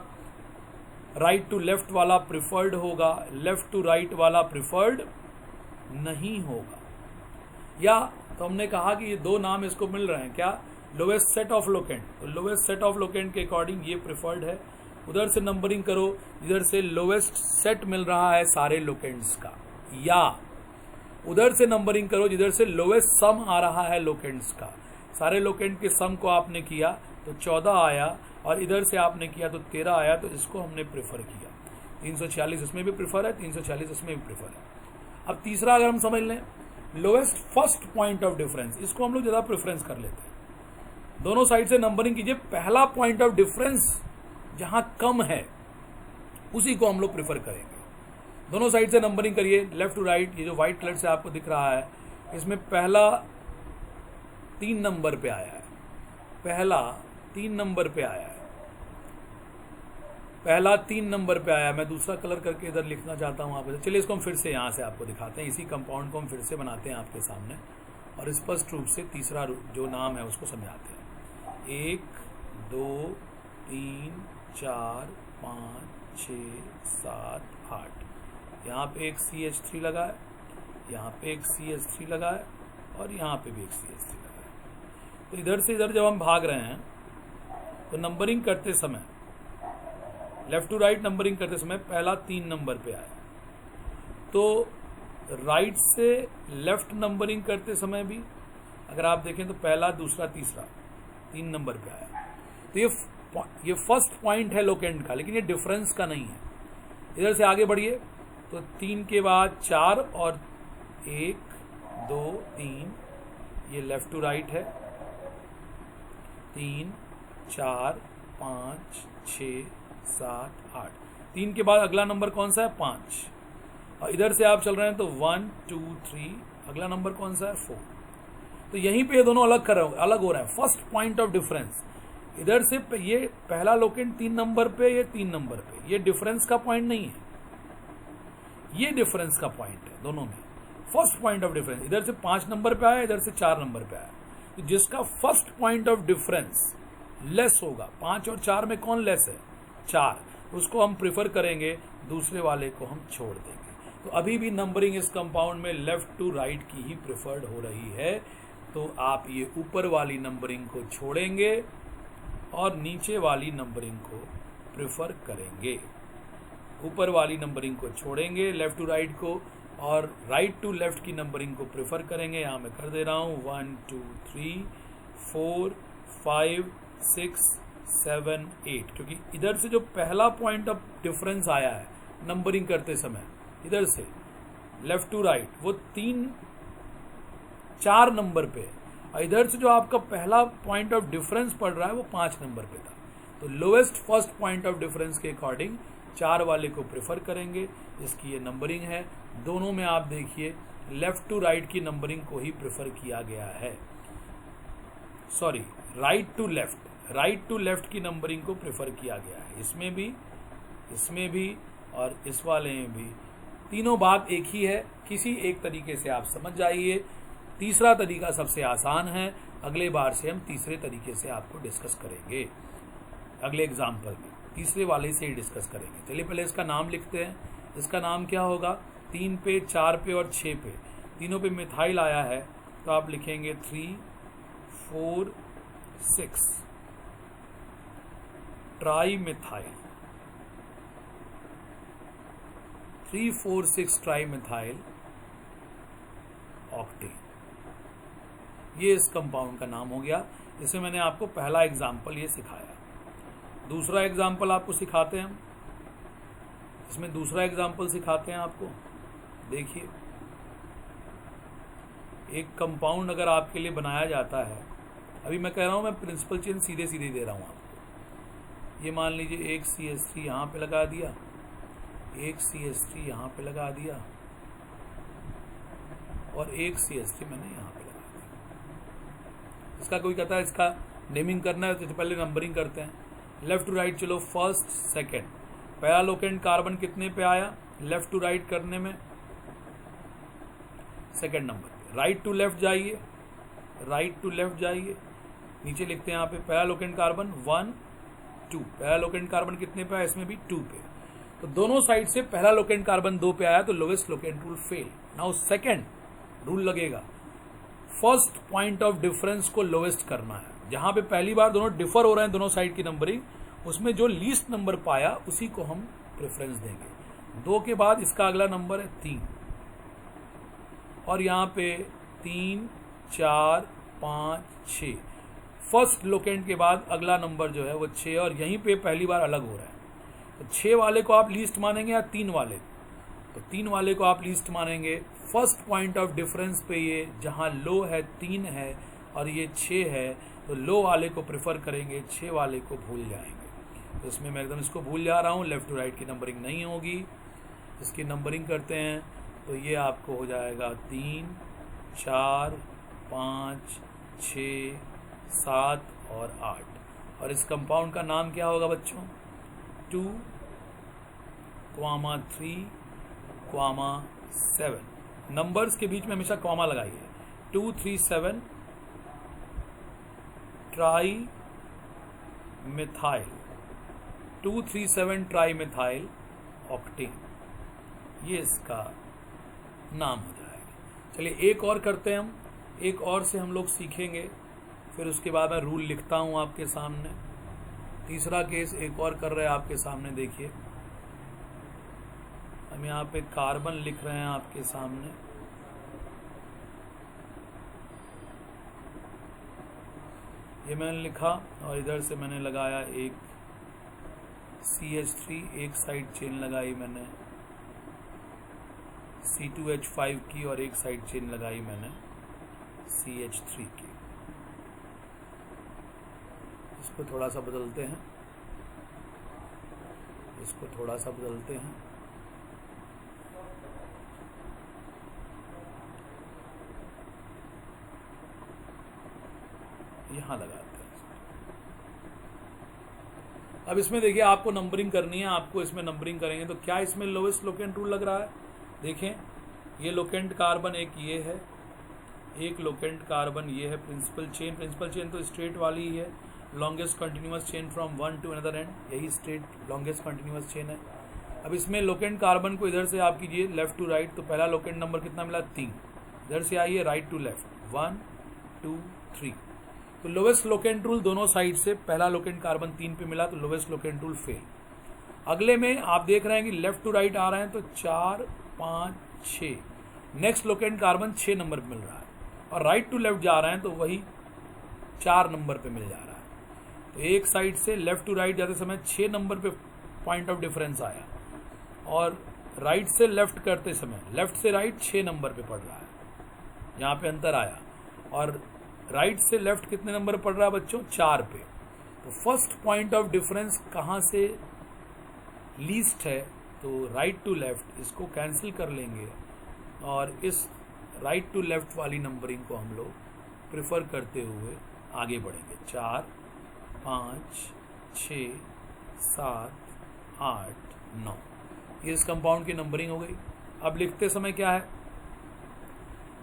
राइट टू लेफ्ट वाला प्रिफर्ड होगा, लेफ्ट टू राइट वाला प्रिफर्ड नहीं होगा। या तो हमने कहा कि ये दो नाम इसको मिल रहे हैं, क्या? Lowest set of locant. तो लोवेस्ट सेट ऑफ लोकेंट के अकॉर्डिंग ये प्रिफर्ड है। उधर से नंबरिंग करो जिधर से लोवेस्ट सेट मिल रहा है सारे लोकेंट्स का, या उधर से नंबरिंग करो जिधर से लोवेस्ट सम आ रहा है लोकेंट्स का। सारे लोकेंट के सम को आपने किया तो 14 आया और इधर से आपने किया तो 13 आया, तो इसको हमने प्रेफर किया। 346 इसमें भी प्रेफर है, 346 इसमें भी प्रेफर है। अब तीसरा अगर हम समझ लें, lowest first point of difference, इसको हम लोग ज्यादा प्रेफरेंस कर लेते हैं। दोनों साइड से नंबरिंग कीजिए, पहला पॉइंट ऑफ डिफरेंस जहां कम है उसी को हम लोग प्रेफर करेंगे। दोनों साइड से नंबरिंग करिए लेफ्ट टू राइट। ये जो व्हाइट कलर से आपको दिख रहा है इसमें पहला 3 नंबर पे आया है, पहला 3 नंबर पे आया है, पहला 3 नंबर पे आया है। मैं दूसरा कलर करके इधर लिखना चाहता हूं आप। चलिए इसको हम फिर से यहां से आपको दिखाते हैं, इसी कंपाउंड को हम फिर से बनाते हैं आपके सामने और स्पष्ट रूप से तीसरा जो नाम है उसको समझाते हैं। 1 2 3 4 5 6 7 8। यहाँ पे एक CH3 लगा है, यहाँ पे एक CH3 लगा है और यहाँ पे भी एक CH3 लगा है। तो इधर से इधर जब हम भाग रहे हैं तो नंबरिंग करते समय, लेफ्ट टू राइट नंबरिंग करते समय पहला 3 नंबर पे आया, तो राइट से लेफ्ट नंबरिंग करते समय भी अगर आप देखें तो पहला दूसरा तीसरा 3 नंबर पे आया। तो ये फर्स्ट पॉइंट है लोकेंट का, लेकिन ये डिफरेंस का नहीं है। इधर से आगे बढ़िए तो 3 के बाद 4 और 1 2 3, ये लेफ्ट टू राइट है। 3 4 5 6 7 8। 3 के बाद अगला नंबर कौन सा है? 5। और इधर से आप चल रहे हैं तो 1 2 3, अगला नंबर कौन सा है? 4। तो यहीं पे ये दोनों अलग हो रहे हैं। फर्स्ट पॉइंट ऑफ डिफरेंस, इधर से ये पहला लोकेंट 3 नंबर पे, ये 3 नंबर पे, ये डिफरेंस का पॉइंट नहीं है, ये डिफरेंस का पॉइंट है दोनों में। फर्स्ट पॉइंट ऑफ डिफरेंस इधर से 5 नंबर पे आया, इधर से 4 नंबर पे आया। तो जिसका first point of difference less होगा, 5 और 4 में कौन लेस है? 4, उसको हम प्रेफर करेंगे, दूसरे वाले को हम छोड़ देंगे। तो अभी भी नंबरिंग इस कंपाउंड में लेफ्ट टू राइट की ही प्रेफर्ड हो रही है। तो आप ये ऊपर वाली नंबरिंग को छोड़ेंगे और नीचे वाली नंबरिंग को प्रेफर करेंगे। ऊपर वाली नंबरिंग को छोड़ेंगे लेफ्ट टू राइट को, और राइट टू लेफ्ट की नंबरिंग को प्रेफर करेंगे। यहाँ मैं कर दे रहा हूँ 1 2 3 4 5 6 7 8, क्योंकि इधर से जो पहला पॉइंट ऑफ डिफरेंस आया है नंबरिंग करते समय इधर से लेफ्ट टू राइट, वो 4 नंबर पे, और इधर से जो आपका पहला पॉइंट ऑफ डिफरेंस पड़ रहा है वो 5 नंबर पे था। तो lowest first point of difference के अकॉर्डिंग 4 वाले को प्रेफर करेंगे। इसकी ये नंबरिंग है। दोनों में आप देखिए लेफ्ट टू राइट की नंबरिंग को ही प्रेफर किया गया है, सॉरी राइट टू लेफ्ट की नंबरिंग को प्रेफर किया गया है। इसमें भी और इस वाले में भी। तीनों बात एक ही है, किसी एक तरीके से आप समझ जाइए। तीसरा तरीका सबसे आसान है, अगले बार से हम तीसरे तरीके से आपको डिस्कस करेंगे। अगले एग्जाम्पल में तीसरे वाले से ही डिस्कस करेंगे। चलिए पहले इसका नाम लिखते हैं। इसका नाम क्या होगा? 3 पे 4 पे और 6 पे तीनों पे मिथाइल आया है, तो आप लिखेंगे 3 3,4,6 ट्राईमिथाइल, 3,4,6 ट्राईमिथाइल ऑक्टेन। ये इस कंपाउंड का नाम हो गया। इसमें मैंने आपको पहला एग्जाम्पल ये सिखाया। दूसरा एग्जाम्पल आपको सिखाते हैं हम, इसमें दूसरा एग्जाम्पल सिखाते हैं आपको। देखिए, एक कंपाउंड अगर आपके लिए बनाया जाता है, अभी मैं कह रहा हूं, मैं प्रिंसिपल चेन सीधे सीधे दे रहा हूं आपको। ये मान लीजिए एक CH3 यहां पे लगा दिया, एक CH3 यहां पे लगा दिया और एक CH3 मैंने यहां पे लगा दिया। इसका कोई कहता है इसका नेमिंग करना है तो पहले नंबरिंग करते हैं, लेफ्ट टू राइट। चलो, फर्स्ट सेकंड, पहला लोकेंट कार्बन कितने पे आया लेफ्ट टू राइट करने में? सेकंड नंबर पे। राइट टू लेफ्ट जाइए, राइट टू लेफ्ट जाइए, नीचे लिखते हैं यहाँ पे पहला लोकेंट कार्बन 1 2, पहला लोकेंट कार्बन कितने पे आया? इसमें भी 2 पे। तो दोनों साइड से पहला लोकेंट कार्बन 2 पे आया तो lowest locant rule fail. Now second rule लगेगा, फर्स्ट पॉइंट ऑफ डिफरेंस को लोवेस्ट करना है। जहां पे पहली बार दोनों डिफर हो रहे हैं, दोनों साइड की नंबरिंग, उसमें जो लीस्ट नंबर पाया उसी को हम प्रेफरेंस देंगे। 2 के बाद इसका अगला नंबर है 3 और यहाँ पे 3 4 5 6, फर्स्ट लोकेंट के बाद अगला नंबर जो है वो 6 और यहीं पे पहली बार अलग हो रहा है। तो 6 वाले को आप लीस्ट मानेंगे या 3 वाले? तो 3 वाले को आप लीस्ट मानेंगे। फर्स्ट पॉइंट ऑफ डिफरेंस पे ये जहां लो है 3 है और ये 6 है, तो लो वाले को प्रेफर करेंगे, 6 वाले को भूल जाएंगे। तो इसमें मैं एकदम इसको भूल जा रहा हूँ, लेफ्ट टू राइट की नंबरिंग नहीं होगी। इसकी नंबरिंग करते हैं तो ये आपको हो जाएगा 3 4 5 6 7 और 8। और इस कंपाउंड का नाम क्या होगा बच्चों? 2, 3, 7। नंबर्स के बीच में हमेशा कॉमा लगाइए। 2 3 7 tri methyl, 237 tri methyl octane, ये इसका नाम हो जाएगा। चलिए एक और करते हैं हम, एक और से हम लोग सीखेंगे, फिर उसके बाद मैं रूल लिखता हूं आपके सामने। तीसरा केस एक और कर रहे हैं आपके सामने। देखिए, हम यहाँ पे कार्बन लिख रहे हैं आपके सामने। ये मैंने लिखा और इधर से मैंने लगाया एक CH3, एक साइड चेन लगाई मैंने C2H5 की और एक साइड चेन लगाई मैंने CH3 की। इसको थोड़ा सा बदलते हैं, इसको थोड़ा सा बदलते हैं। यहां लगाते हैं। अब इसमें देखिए आपको नंबरिंग करनी है, आपको इसमें नंबरिंग करेंगे तो क्या इसमें लोवेस्ट लोकेंट रूल लग रहा है? देखें, ये लोकेंट कार्बन एक ये है, एक लोकेंट कार्बन ये है प्रिंसिपल चेन। प्रिंसिपल चेन तो स्ट्रेट वाली ही है, longest continuous chain from one two another and, यही स्ट्रेट लॉन्गेस्ट कंटिन्यूअस चेन है। अब इसमें लोकेंट कार्बन को इधर से आप कीजिए लेफ्ट टू राइट, तो पहला लोकेंट नंबर कितना मिला? 3। इधर से आइए राइट टू लेफ्ट, 1 2 3। तो लोवेस्ट लोकेंट रूल दोनों साइड से, पहला लोकेंट कार्बन 3 पे मिला तो लोवेस्ट लोकेंट रूल फेल। अगले में आप देख रहे हैं कि लेफ्ट टू राइट आ रहे हैं तो 4 5 6, नेक्स्ट लोकेंट कार्बन 6 नंबर पे मिल रहा है और राइट टू लेफ्ट जा रहे हैं तो वही 4 नंबर पे मिल जा रहा है। तो एक साइड से लेफ्ट टू राइट जाते समय 6 नंबर पे पॉइंट ऑफ डिफरेंस आया और राइट से लेफ्ट करते समय लेफ्ट से राइट 6 नंबर पे पड़ रहा है, यहाँ पे अंतर आया। और राइट से लेफ्ट कितने नंबर पड़ रहा है बच्चों? 4 पे। तो फर्स्ट पॉइंट ऑफ डिफरेंस कहाँ से लीस्ट है? तो राइट टू लेफ्ट, इसको कैंसिल कर लेंगे और इस राइट टू लेफ्ट वाली नंबरिंग को हम लोग प्रेफर करते हुए आगे बढ़ेंगे। 4 5 6 7 8 9, ये इस कंपाउंड की नंबरिंग हो गई। अब लिखते समय क्या है?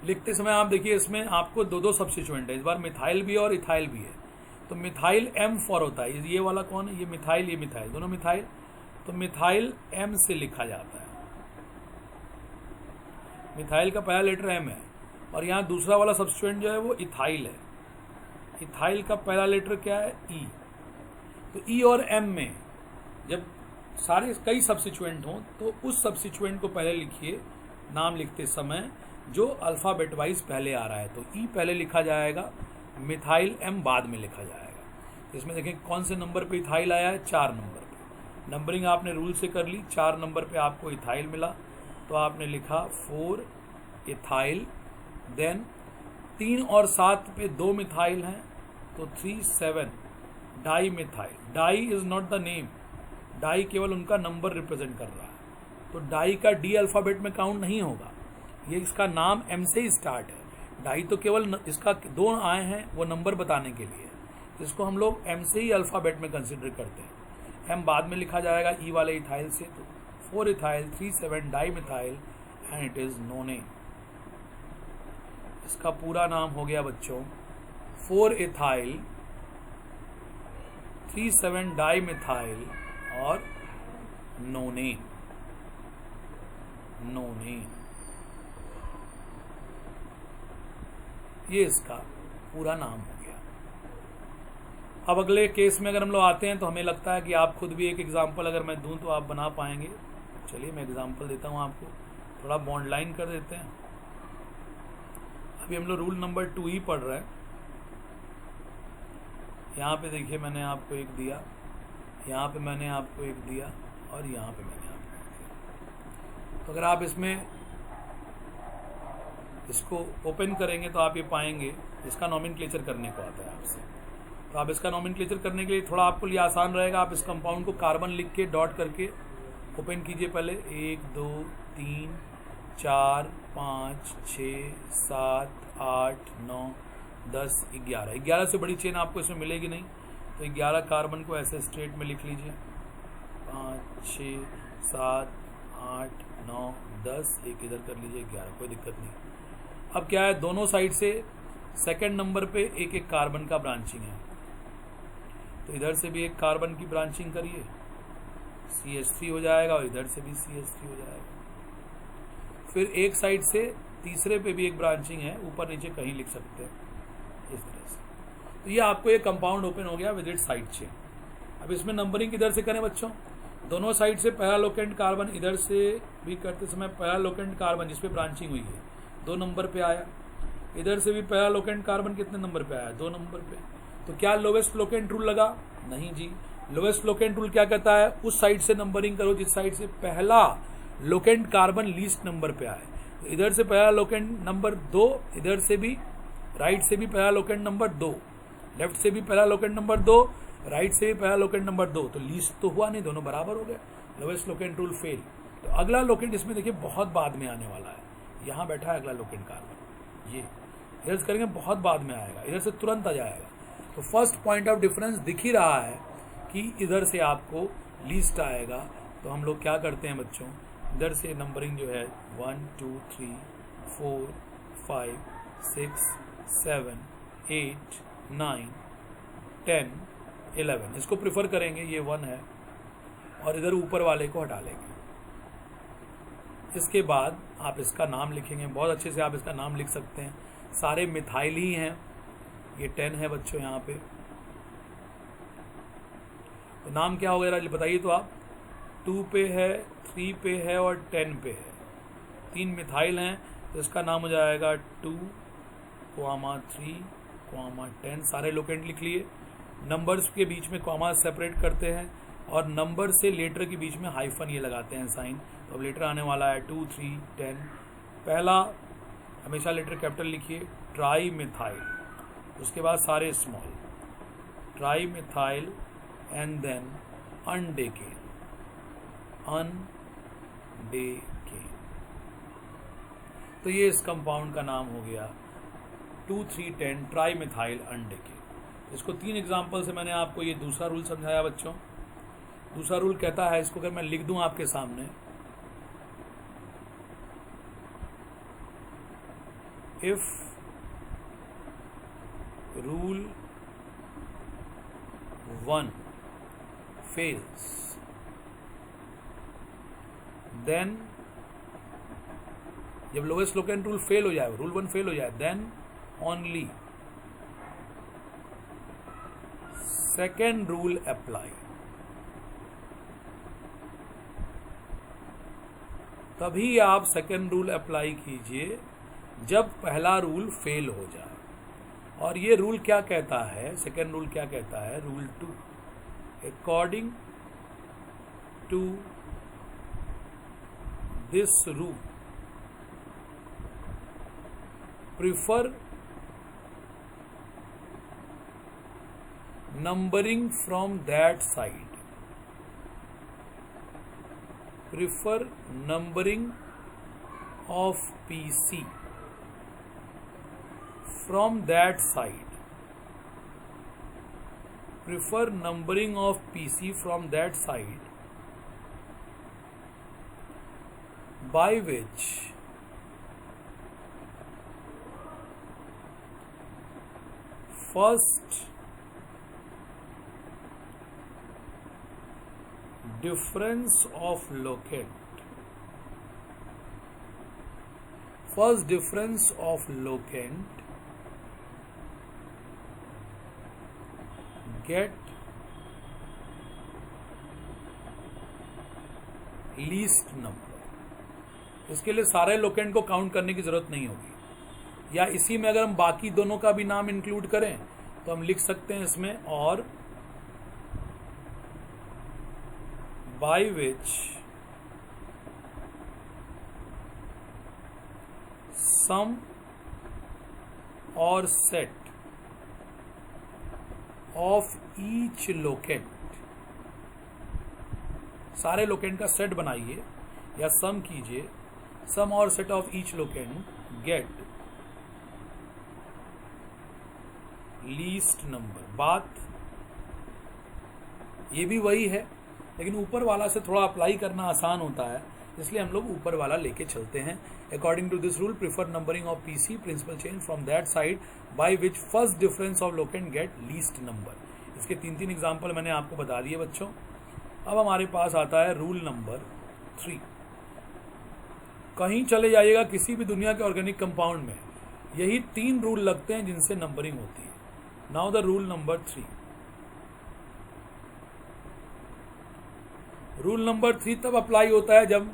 लिखते समय आप देखिए इसमें आपको दो सब्स्टिट्यूएंट है, इस बार मिथाइल भी है और इथाइल भी है। तो मिथाइल M4 होता है, ये वाला कौन है? ये मिथाइल, दोनों मिथाइल। तो मिथाइल M से लिखा जाता है, मिथाइल का पहला लेटर M है। और यहाँ दूसरा वाला सब्स्टिट्यूएंट जो है वो इथाइल है, इथाइल का पहला लेटर क्या है? ई। तो ई और एम में जब सारे कई सब्स्टिट्यूएंट हों तो उस सब्स्टिट्यूएंट को पहले लिखिए नाम लिखते समय जो अल्फ़ाबेट वाइज पहले आ रहा है। तो ई पहले लिखा जाएगा, मिथाइल एम बाद में लिखा जाएगा। इसमें देखें कौन से नंबर पे इथाइल आया है? 4 नंबर पे। नंबरिंग आपने रूल से कर ली, 4 नंबर पे आपको इथाइल मिला तो आपने लिखा 4 इथाइल। देन 3 और 7 पे 2 मिथाइल हैं तो 3 7 dimethyl. Di is not the name, di केवल उनका नंबर रिप्रेजेंट कर रहा है। तो डाई का डी अल्फ़ाबेट में काउंट नहीं होगा, ये इसका नाम एम से ही स्टार्ट है। डाई तो केवल इसका 2 आए हैं वो नंबर बताने के लिए, इसको हम लोग एम से ही अल्फ़ाबेट में कंसिडर करते हैं। एम बाद में लिखा जाएगा ई वाले इथाइल से। तो 4 ethyl 3 7 di methyl and it is नोनेन। इसका पूरा नाम हो गया बच्चों 4 इथाइल 3 7 डाई मिथाइल और नोनेन। नोनेन ये इसका पूरा नाम हो गया। अब अगले केस में अगर हम लोग आते हैं तो हमें लगता है कि आप खुद भी एक एग्जाम्पल अगर मैं दूं तो आप बना पाएंगे। चलिए मैं एग्जाम्पल देता हूं आपको, थोड़ा बॉन्ड लाइन कर देते हैं। अभी हम लोग रूल नंबर 2 ही पढ़ रहे हैं। यहाँ पे देखिए मैंने आपको एक दिया, यहाँ पे मैंने आपको एक दिया और यहाँ पे मैंने आपको एक दिया। तो अगर आप इसको ओपन करेंगे तो आप ये पाएंगे इसका नॉमेनक्लेचर करने को आता है आपसे। तो आप इसका नॉमेनक्लेचर करने के लिए थोड़ा आपको लिए आसान रहेगा, आप इस कंपाउंड को कार्बन लिख के डॉट करके ओपन कीजिए। पहले 1 2 3 4 5 6 7 8 9 10 11। 11 से बड़ी चेन आपको इसमें मिलेगी नहीं, तो 11 कार्बन को ऐसे स्ट्रेट में लिख लीजिए। 5 6 7 8 9 10, एक इधर कर लीजिए 11, कोई दिक्कत नहीं। अब क्या है, दोनों साइड से सेकंड नंबर पे एक एक कार्बन का ब्रांचिंग है, तो इधर से भी एक कार्बन की ब्रांचिंग करिए, CH3 हो जाएगा और इधर से भी CH3 हो जाएगा। फिर एक साइड से तीसरे पे भी एक ब्रांचिंग है, ऊपर नीचे कहीं लिख सकते हैं इस तरह से। तो ये आपको एक कंपाउंड ओपन हो गया विद इट साइड चेन। अब इसमें नंबरिंग किधर से करें बच्चों? दोनों साइड से पहला लोकेंट कार्बन, इधर से भी करते समय पहला लोकेंट कार्बन जिसपे ब्रांचिंग हुई है 2 नंबर पे आया, इधर से भी पहला लोकेंट कार्बन कितने नंबर पे आया? 2 नंबर पे। तो क्या लोवेस्ट लोकेंट रूल लगा? नहीं जी। लोवेस्ट लोकेंट रूल क्या कहता है? उस साइड से नंबरिंग करो जिस साइड से पहला लोकेंट कार्बन लीस्ट नंबर पे आए। तो इधर से पहला लोकेंट नंबर 2, इधर से भी राइट से भी पहला लोकेंट नंबर 2, लेफ्ट से भी पहला लोकेंट नंबर 2, राइट से भी पहला लोकेंट नंबर 2। तो लीस्ट तो हुआ नहीं, दोनों बराबर हो गए। Lowest locant rule fail. तो अगला लोकेंट इसमें देखिए बहुत बाद में आने वाला है, यहाँ बैठा है अगला लोकेंट कार्बन, ये इधर से करेंगे बहुत बाद में आएगा, इधर से तुरंत आ जाएगा। तो फर्स्ट पॉइंट ऑफ डिफरेंस दिख ही रहा है कि इधर से आपको लीस्ट आएगा। तो हम लोग क्या करते हैं बच्चों, इधर से नंबरिंग जो है 1 2 3 4 5 6 7 8 9 10 11, इसको प्रिफर करेंगे, ये 1 है और इधर ऊपर वाले को हटा लेंगे। इसके बाद आप इसका नाम लिखेंगे, बहुत अच्छे से आप इसका नाम लिख सकते हैं, सारे मिथाइल ही हैं। ये 10 है बच्चों यहाँ पे, तो नाम क्या होगा बताइए तो आप? 2 पे है, 3 पे है और 10 पे है, 3 मिथाइल हैं, तो इसका नाम हो जाएगा 2, 3, 10। सारे लोकेंट लिख लिए। नंबर्स के बीच में कॉमा सेपरेट करते हैं और नंबर से लेटर के बीच में हाइफन ये लगाते हैं साइन। तो अब लेटर आने वाला है 2 3 10। पहला हमेशा लेटर कैपिटल लिखिए, ट्राई मिथाइल, उसके बाद सारे small, trimethyl and then undecane, undecane. तो ये इस कंपाउंड का नाम हो गया 2 3 10 ट्राई मिथाइल अनडेकेन। इसको 3 एग्जाम्पल से मैंने आपको ये दूसरा रूल समझाया बच्चों। दूसरा रूल कहता है, इसको अगर मैं लिख दूं आपके सामने, इफ रूल 1 fails, then जब लोवेस्ट लोकेंट रूल फेल हो जाए, रूल 1 फेल हो जाए, then only second rule apply. तभी आप सेकेंड रूल अप्लाई कीजिए जब पहला रूल फेल हो जाए। और ये रूल क्या कहता है, सेकेंड रूल क्या कहता है, rule 2, according to this rule prefer numbering from that side, prefer numbering of PC from that side, prefer numbering of PC from that side by which first difference of locant, first difference of locant get least number। इसके लिए सारे लोकेंट को काउंट करने की जरूरत नहीं होगी, या इसी में अगर हम बाकी दोनों का भी नाम इंक्लूड करें तो हम लिख सकते हैं इसमें, और by which sum or set of each locant, सारे लोकेंट का सेट बनाइए या सम कीजिए, सम और set of each locant get least number. बात ये भी वही है, लेकिन ऊपर वाला से थोड़ा अप्लाई करना आसान होता है, इसलिए हम लोग ऊपर वाला लेके चलते हैं। According to this rule prefer numbering of PC principal chain from that side by which first difference of locant get least number. इसके 3 एग्जाम्पल मैंने आपको बता दिए बच्चों। अब हमारे पास आता है रूल नंबर 3। कहीं चले जाइएगा किसी भी दुनिया के ऑर्गेनिक कंपाउंड में, यही 3 रूल लगते हैं जिनसे नंबरिंग होती है। Now the rule number 3। Rule number 3 तब अप्लाई होता है जब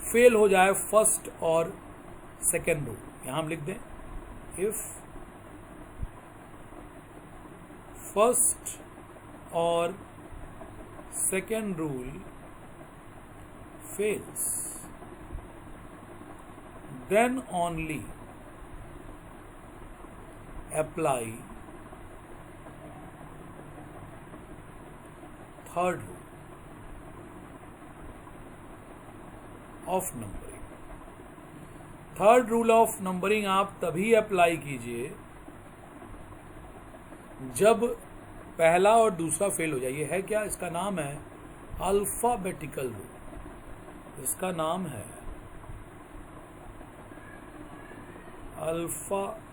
फेल हो जाए फर्स्ट और सेकेंड रूल। यहां हम लिख दें, इफ फर्स्ट और second rule fails then only apply third rule of numbering. Third rule of numbering आप तभी अप्लाई कीजिए जब पहला और दूसरा फेल हो जाए। ये है क्या, इसका नाम है अल्फाबेटिकल रूल। इसका नाम है अल्फाबेटिकल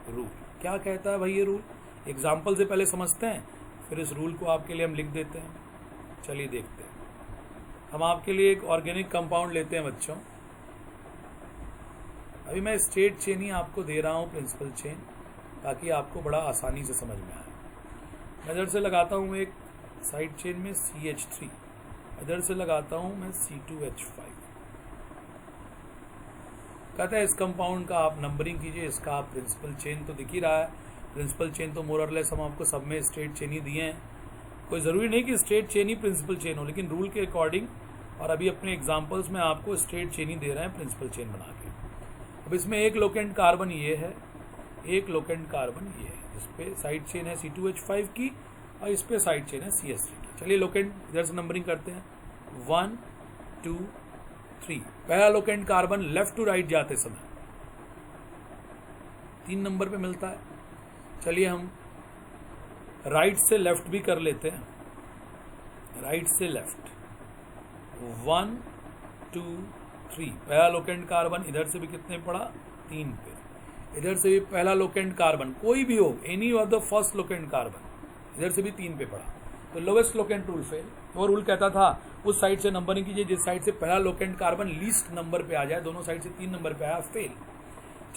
रूल। क्या कहता है भाई ये रूल, एग्जाम्पल से पहले समझते हैं, फिर इस रूल को आपके लिए हम लिख देते हैं। चलिए देखते हैं। हम आपके लिए एक ऑर्गेनिक कंपाउंड लेते हैं बच्चों। अभी मैं स्ट्रेट चेन ही आपको दे रहा हूँ, प्रिंसिपल चेन, ताकि आपको बड़ा आसानी से समझ में आए। इधर से लगाता हूँ एक साइड चेन में CH3, इधर से लगाता हूँ मैं C2H5। कहता है इस कंपाउंड का आप नंबरिंग कीजिए, इसका आप प्रिंसिपल चेन तो दिख ही रहा है। प्रिंसिपल चेन तो मोर और लेस हम आपको सब में स्ट्रेट चेन ही दिए हैं। कोई ज़रूरी नहीं कि स्ट्रेट चेन ही प्रिंसिपल चेन हो, लेकिन रूल के अकॉर्डिंग और अभी अपने एग्जांपल्स में आपको स्ट्रेट चेन ही दे रहे हैं प्रिंसिपल चेन बना के। अब इसमें एक लोकेंट कार्बन ये है, एक लोकेंट कार्बन ये है, इस पे साइड चेन है C2H5 की और इस पे साइड चेन है CH3 की। चलिए लोकेंट इधर से नंबरिंग करते हैं, 1 2 3। पहला locant carbon left to right जाते समय 3 नंबर पे मिलता है। चलिए हम राइट से लेफ्ट भी कर लेते हैं, राइट से लेफ्ट 1 2 3। पहला लोकेंट कार्बन इधर से भी कितने पड़ा, 3 पे। इधर से भी पहला लोकेंट कार्बन कोई भी हो, any of the first locant carbon, इधर से भी 3 पे पड़ा। तो लोवेस्ट लोकेंट रूल फेल। वो रूल कहता था उस साइड से नंबरिंग कीजिए जिस साइड से पहला लोकेंट कार्बन लीस्ट नंबर पे आ जाए, दोनों साइड से 3 नंबर पे आया, फेल।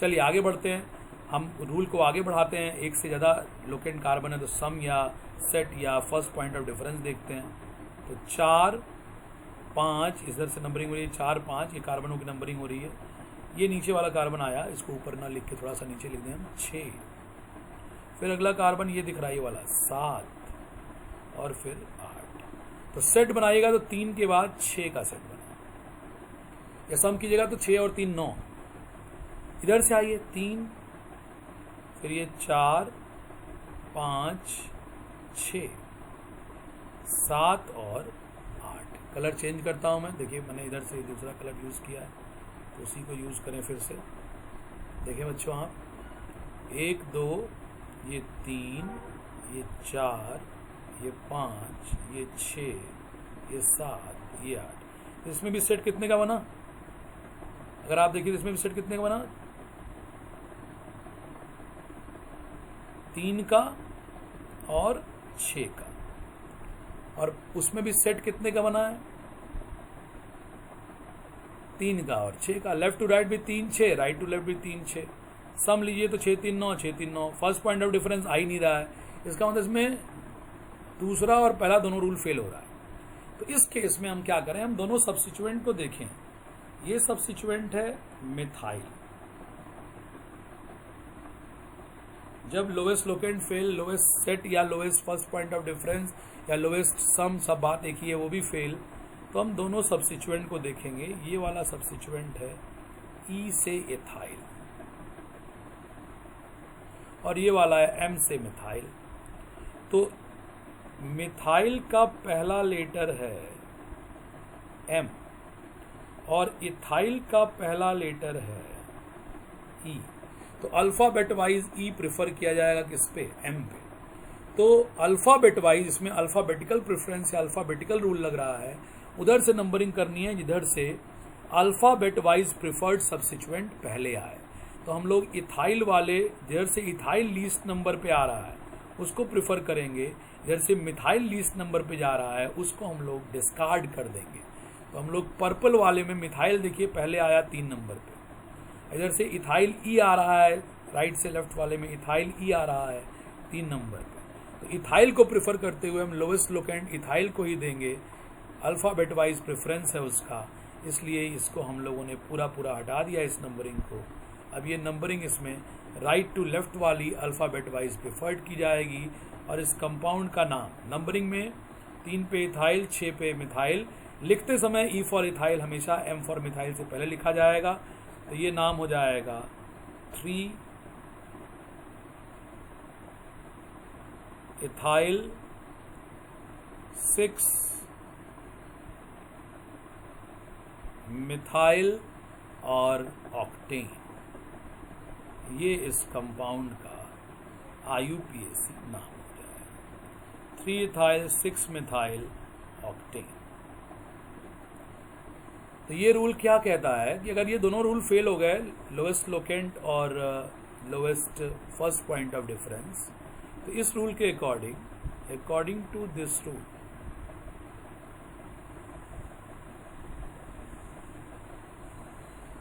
चलिए आगे बढ़ते हैं, हम रूल को आगे बढ़ाते हैं। एक से ज़्यादा लोकेंट कार्बन है तो सम या सेट या फर्स्ट पॉइंट ऑफ डिफरेंस देखते हैं। तो 4 5 इधर से नंबरिंग हो रही है, 4 5 ये कार्बनों की नंबरिंग हो रही है। ये नीचे वाला कार्बन आया, इसको ऊपर ना लिख के थोड़ा सा नीचे लिख दें हम, 6। फिर अगला कार्बन ये दिख रहा है ये वाला 7 और फिर 8। तो सेट बनाइएगा तो 3 के बाद 6 का सेट बना, या सम कीजिएगा तो 6 और 3 9। इधर से आइए 3, फिर ये 4 5 6 7 और 8। कलर चेंज करता हूँ मैं, देखिए मैंने इधर से दूसरा कलर यूज़ किया है तो उसी को यूज़ करें फिर से। देखिए बच्चों आप 1 2 ये 3 ये 4 ये 5 ये 6 ये 7 ये 8। इसमें भी सेट कितने का बना? अगर आप देखिए इसमें भी सेट कितने का बना? 3 का और 6 का। और उसमें भी सेट कितने का बना है? 3 का और 6 का। लेफ्ट टू राइट भी 3 6, राइट टू लेफ्ट भी 3 6। सम लीजिए तो 6 3 9 6 3 9। फर्स्ट पॉइंट ऑफ डिफरेंस आ ही नहीं रहा है, इसका मतलब इसमें दूसरा और पहला दोनों रूल फेल हो रहा है। तो इस केस में हम क्या करें, हम दोनों सब्स्टिट्यूएंट को देखें। ये सब्स्टिट्यूएंट है मिथाइल। जब lowest locant fail, lowest set या lowest first point of difference या लोवेस्ट सम, सब बात एक ही है, वो भी फेल, तो हम दोनों सब्स्टिट्यूएंट को देखेंगे। ये वाला सब्स्टिट्यूएंट है ई से एथाइल और ये वाला है एम से मिथाइल। तो मिथाइल का पहला लेटर है एम और इथाइल का पहला लेटर है ई। तो अल्फाबेट वाइज ई प्रेफर किया जाएगा किस पे? एम पे। तो अल्फाबेट वाइज इसमें अल्फाबेटिकल प्रेफरेंस या अल्फाबेटिकल रूल लग रहा है, उधर से नंबरिंग करनी है जिधर से अल्फाबेट वाइज प्रिफर्ड सब्स्टिट्यूएंट पहले आए। तो हम लोग इथाइल वाले जिधर से इथाइल लीस्ट नंबर पे आ रहा है उसको प्रिफर करेंगे, इधर से मिथाइल लीस्ट नंबर पे जा रहा है उसको हम लोग डिस्कार्ड कर देंगे। तो हम लोग पर्पल वाले में मिथाइल देखिए पहले आया 3 नंबर पे, इधर से इथाइल ई आ रहा है, राइट से लेफ्ट वाले में इथाइल ई आ रहा है 3 नंबर पे। तो इथाइल को प्रिफर करते हुए हम लोवेस्ट लोकेंट इथाइल को ही देंगे, अल्फाबेट वाइज प्रेफरेंस है उसका, इसलिए इसको हम लोगों ने पूरा हटा दिया इस नंबरिंग को। अब ये नंबरिंग इसमें राइट टू लेफ्ट वाली अल्फाबेट वाइज प्रिफर्ड की जाएगी और इस कंपाउंड का नाम नंबरिंग में 3 पे इथाइल 6 पे मिथाइल, लिखते समय ई फॉर इथाइल हमेशा एम फॉर मिथाइल से पहले लिखा जाएगा। तो ये नाम हो जाएगा 3 इथाइल 6 मिथाइल और ऑक्टेन। ये इस कंपाउंड का IUPAC नाम हो जाएगा, 3 इथाइल 6 मिथाइल ऑक्टेन। तो ये रूल क्या कहता है कि अगर ये दोनों रूल फेल हो गए, लोवेस्ट लोकेंट और lowest first point of difference, तो इस रूल के according to this rule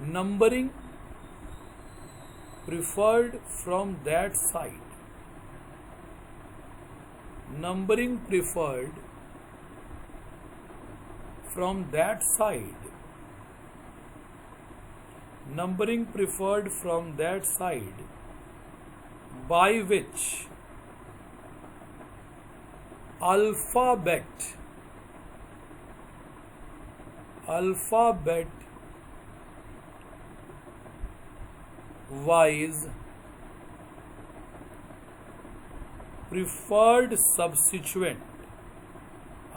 numbering preferred from that side, numbering preferred from that side, numbering preferred from that side by which alphabet wise preferred substituent,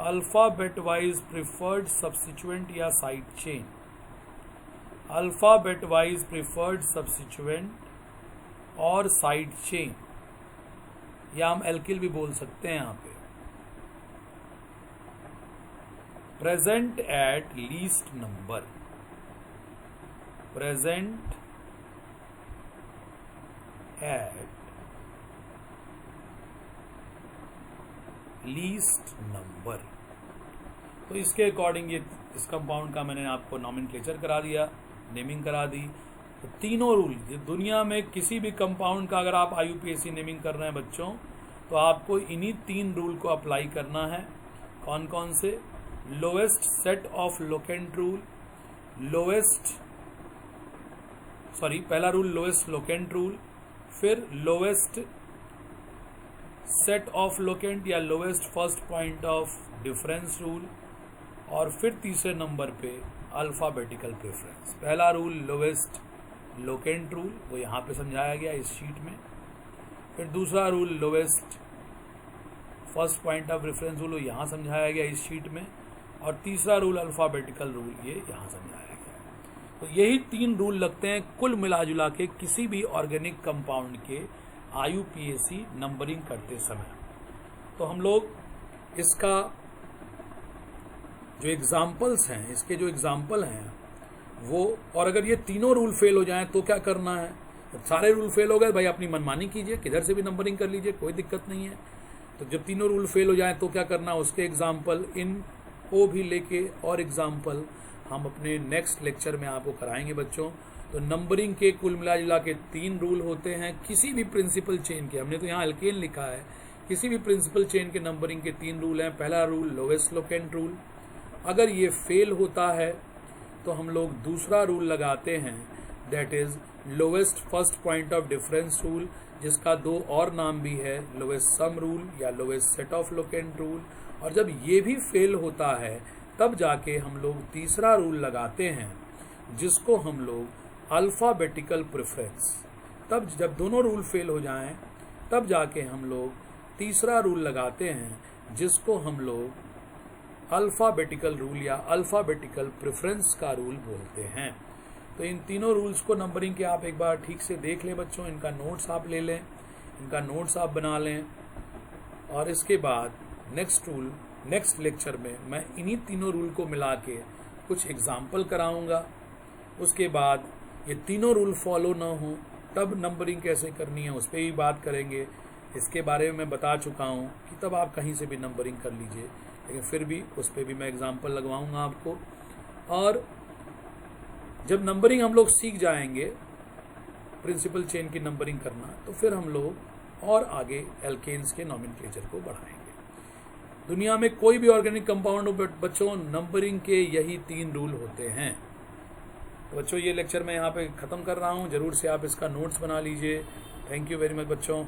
alphabet wise preferred substituent या side chain, alphabet wise preferred substituent और साइड चेन, या हम एल्किल भी बोल सकते हैं यहाँ पे, present at least number, present at least number. तो इसके अकॉर्डिंग ये इस कंपाउंड का मैंने आपको नॉमेनक्लेचर करा दिया, नेमिंग करा दी। तो तीनों रूल दुनिया में किसी भी कंपाउंड का अगर आप IUPAC नेमिंग कर रहे हैं बच्चों, तो आपको इन्हीं 3 रूल को अप्लाई करना है। कौन कौन से? Lowest set of locant rule, पहला रूल लोएस्ट लोकेंट रूल, फिर लोएस्ट सेट ऑफ लोकेंट या lowest first point of difference rule, और फिर तीसरे नंबर पे अल्फाबेटिकल प्रेफरेंस। पहला रूल लोएस्ट लोकेंट रूल, वो यहाँ पे समझाया गया इस शीट में। फिर दूसरा rule lowest first point of reference rule, वो यहाँ समझाया गया इस शीट में। और तीसरा रूल अल्फाबेटिकल रूल, ये यहाँ समझाया गया। तो यही 3 रूल लगते हैं कुल मिलाजुला के किसी भी ऑर्गेनिक कंपाउंड के IUPAC नंबरिंग करते समय। तो हम लोग इसका जो एग्जाम्पल्स हैं, इसके जो एग्जाम्पल हैं वो, और अगर ये तीनों रूल फेल हो जाएं तो क्या करना है? जब सारे रूल फेल हो गए भाई अपनी मनमानी कीजिए, किधर से भी नंबरिंग कर लीजिए, कोई दिक्कत नहीं है। तो जब तीनों रूल फेल हो जाएं तो क्या करना, उसके एग्जाम्पल इनको भी लेके और एग्जाम्पल हम अपने नेक्स्ट लेक्चर में आपको कराएंगे बच्चों। तो नंबरिंग के कुल मिला जुला के 3 रूल होते हैं किसी भी प्रिंसिपल चेन के। हमने तो यहाँ एल्केन लिखा है, किसी भी प्रिंसिपल चेन के नंबरिंग के 3 रूल हैं। पहला रूल लोएस्ट लोकेंट रूल, अगर ये फेल होता है तो हम लोग दूसरा रूल लगाते हैं, that is lowest first point of difference rule, जिसका 2 और नाम भी है, लोएस्ट सम रूल या lowest set of locant rule. और जब ये भी फेल होता है तब जाके हम लोग तीसरा रूल लगाते हैं, जिसको हम लोग अल्फाबेटिकल प्रेफरेंस। तब जब दोनों रूल फेल हो जाएं तब जाके हम लोग तीसरा रूल लगाते हैं, जिसको हम लोग अल्फाबेटिकल रूल या अल्फाबेटिकल प्रेफरेंस का रूल बोलते हैं। तो इन तीनों रूल्स को नंबरिंग के आप एक बार ठीक से देख लें बच्चों, इनका नोट्स आप ले लें, इनका नोट्स आप बना लें। और इसके बाद नेक्स्ट लेक्चर में मैं इन्हीं तीनों रूल को मिला के कुछ एग्जाम्पल कराऊंगा। उसके बाद ये तीनों रूल फॉलो ना हो तब नंबरिंग कैसे करनी है उस पर भी बात करेंगे। इसके बारे में मैं बता चुका हूँ कि तब आप कहीं से भी नंबरिंग कर लीजिए, लेकिन फिर भी उस पर भी मैं एग्जाम्पल लगवाऊंगा आपको। और जब नंबरिंग हम लोग सीख जाएंगे प्रिंसिपल चेन की नंबरिंग करना, तो फिर हम लोग और आगे एल्केन्स के नॉमेनक्लेचर को बढ़ाएंगे। दुनिया में कोई भी ऑर्गेनिक कंपाउंड हो बच्चों, नंबरिंग के यही 3 रूल होते हैं। तो बच्चों ये लेक्चर मैं यहाँ पे ख़त्म कर रहा हूँ, ज़रूर से आप इसका नोट्स बना लीजिए। थैंक यू वेरी मच बच्चों।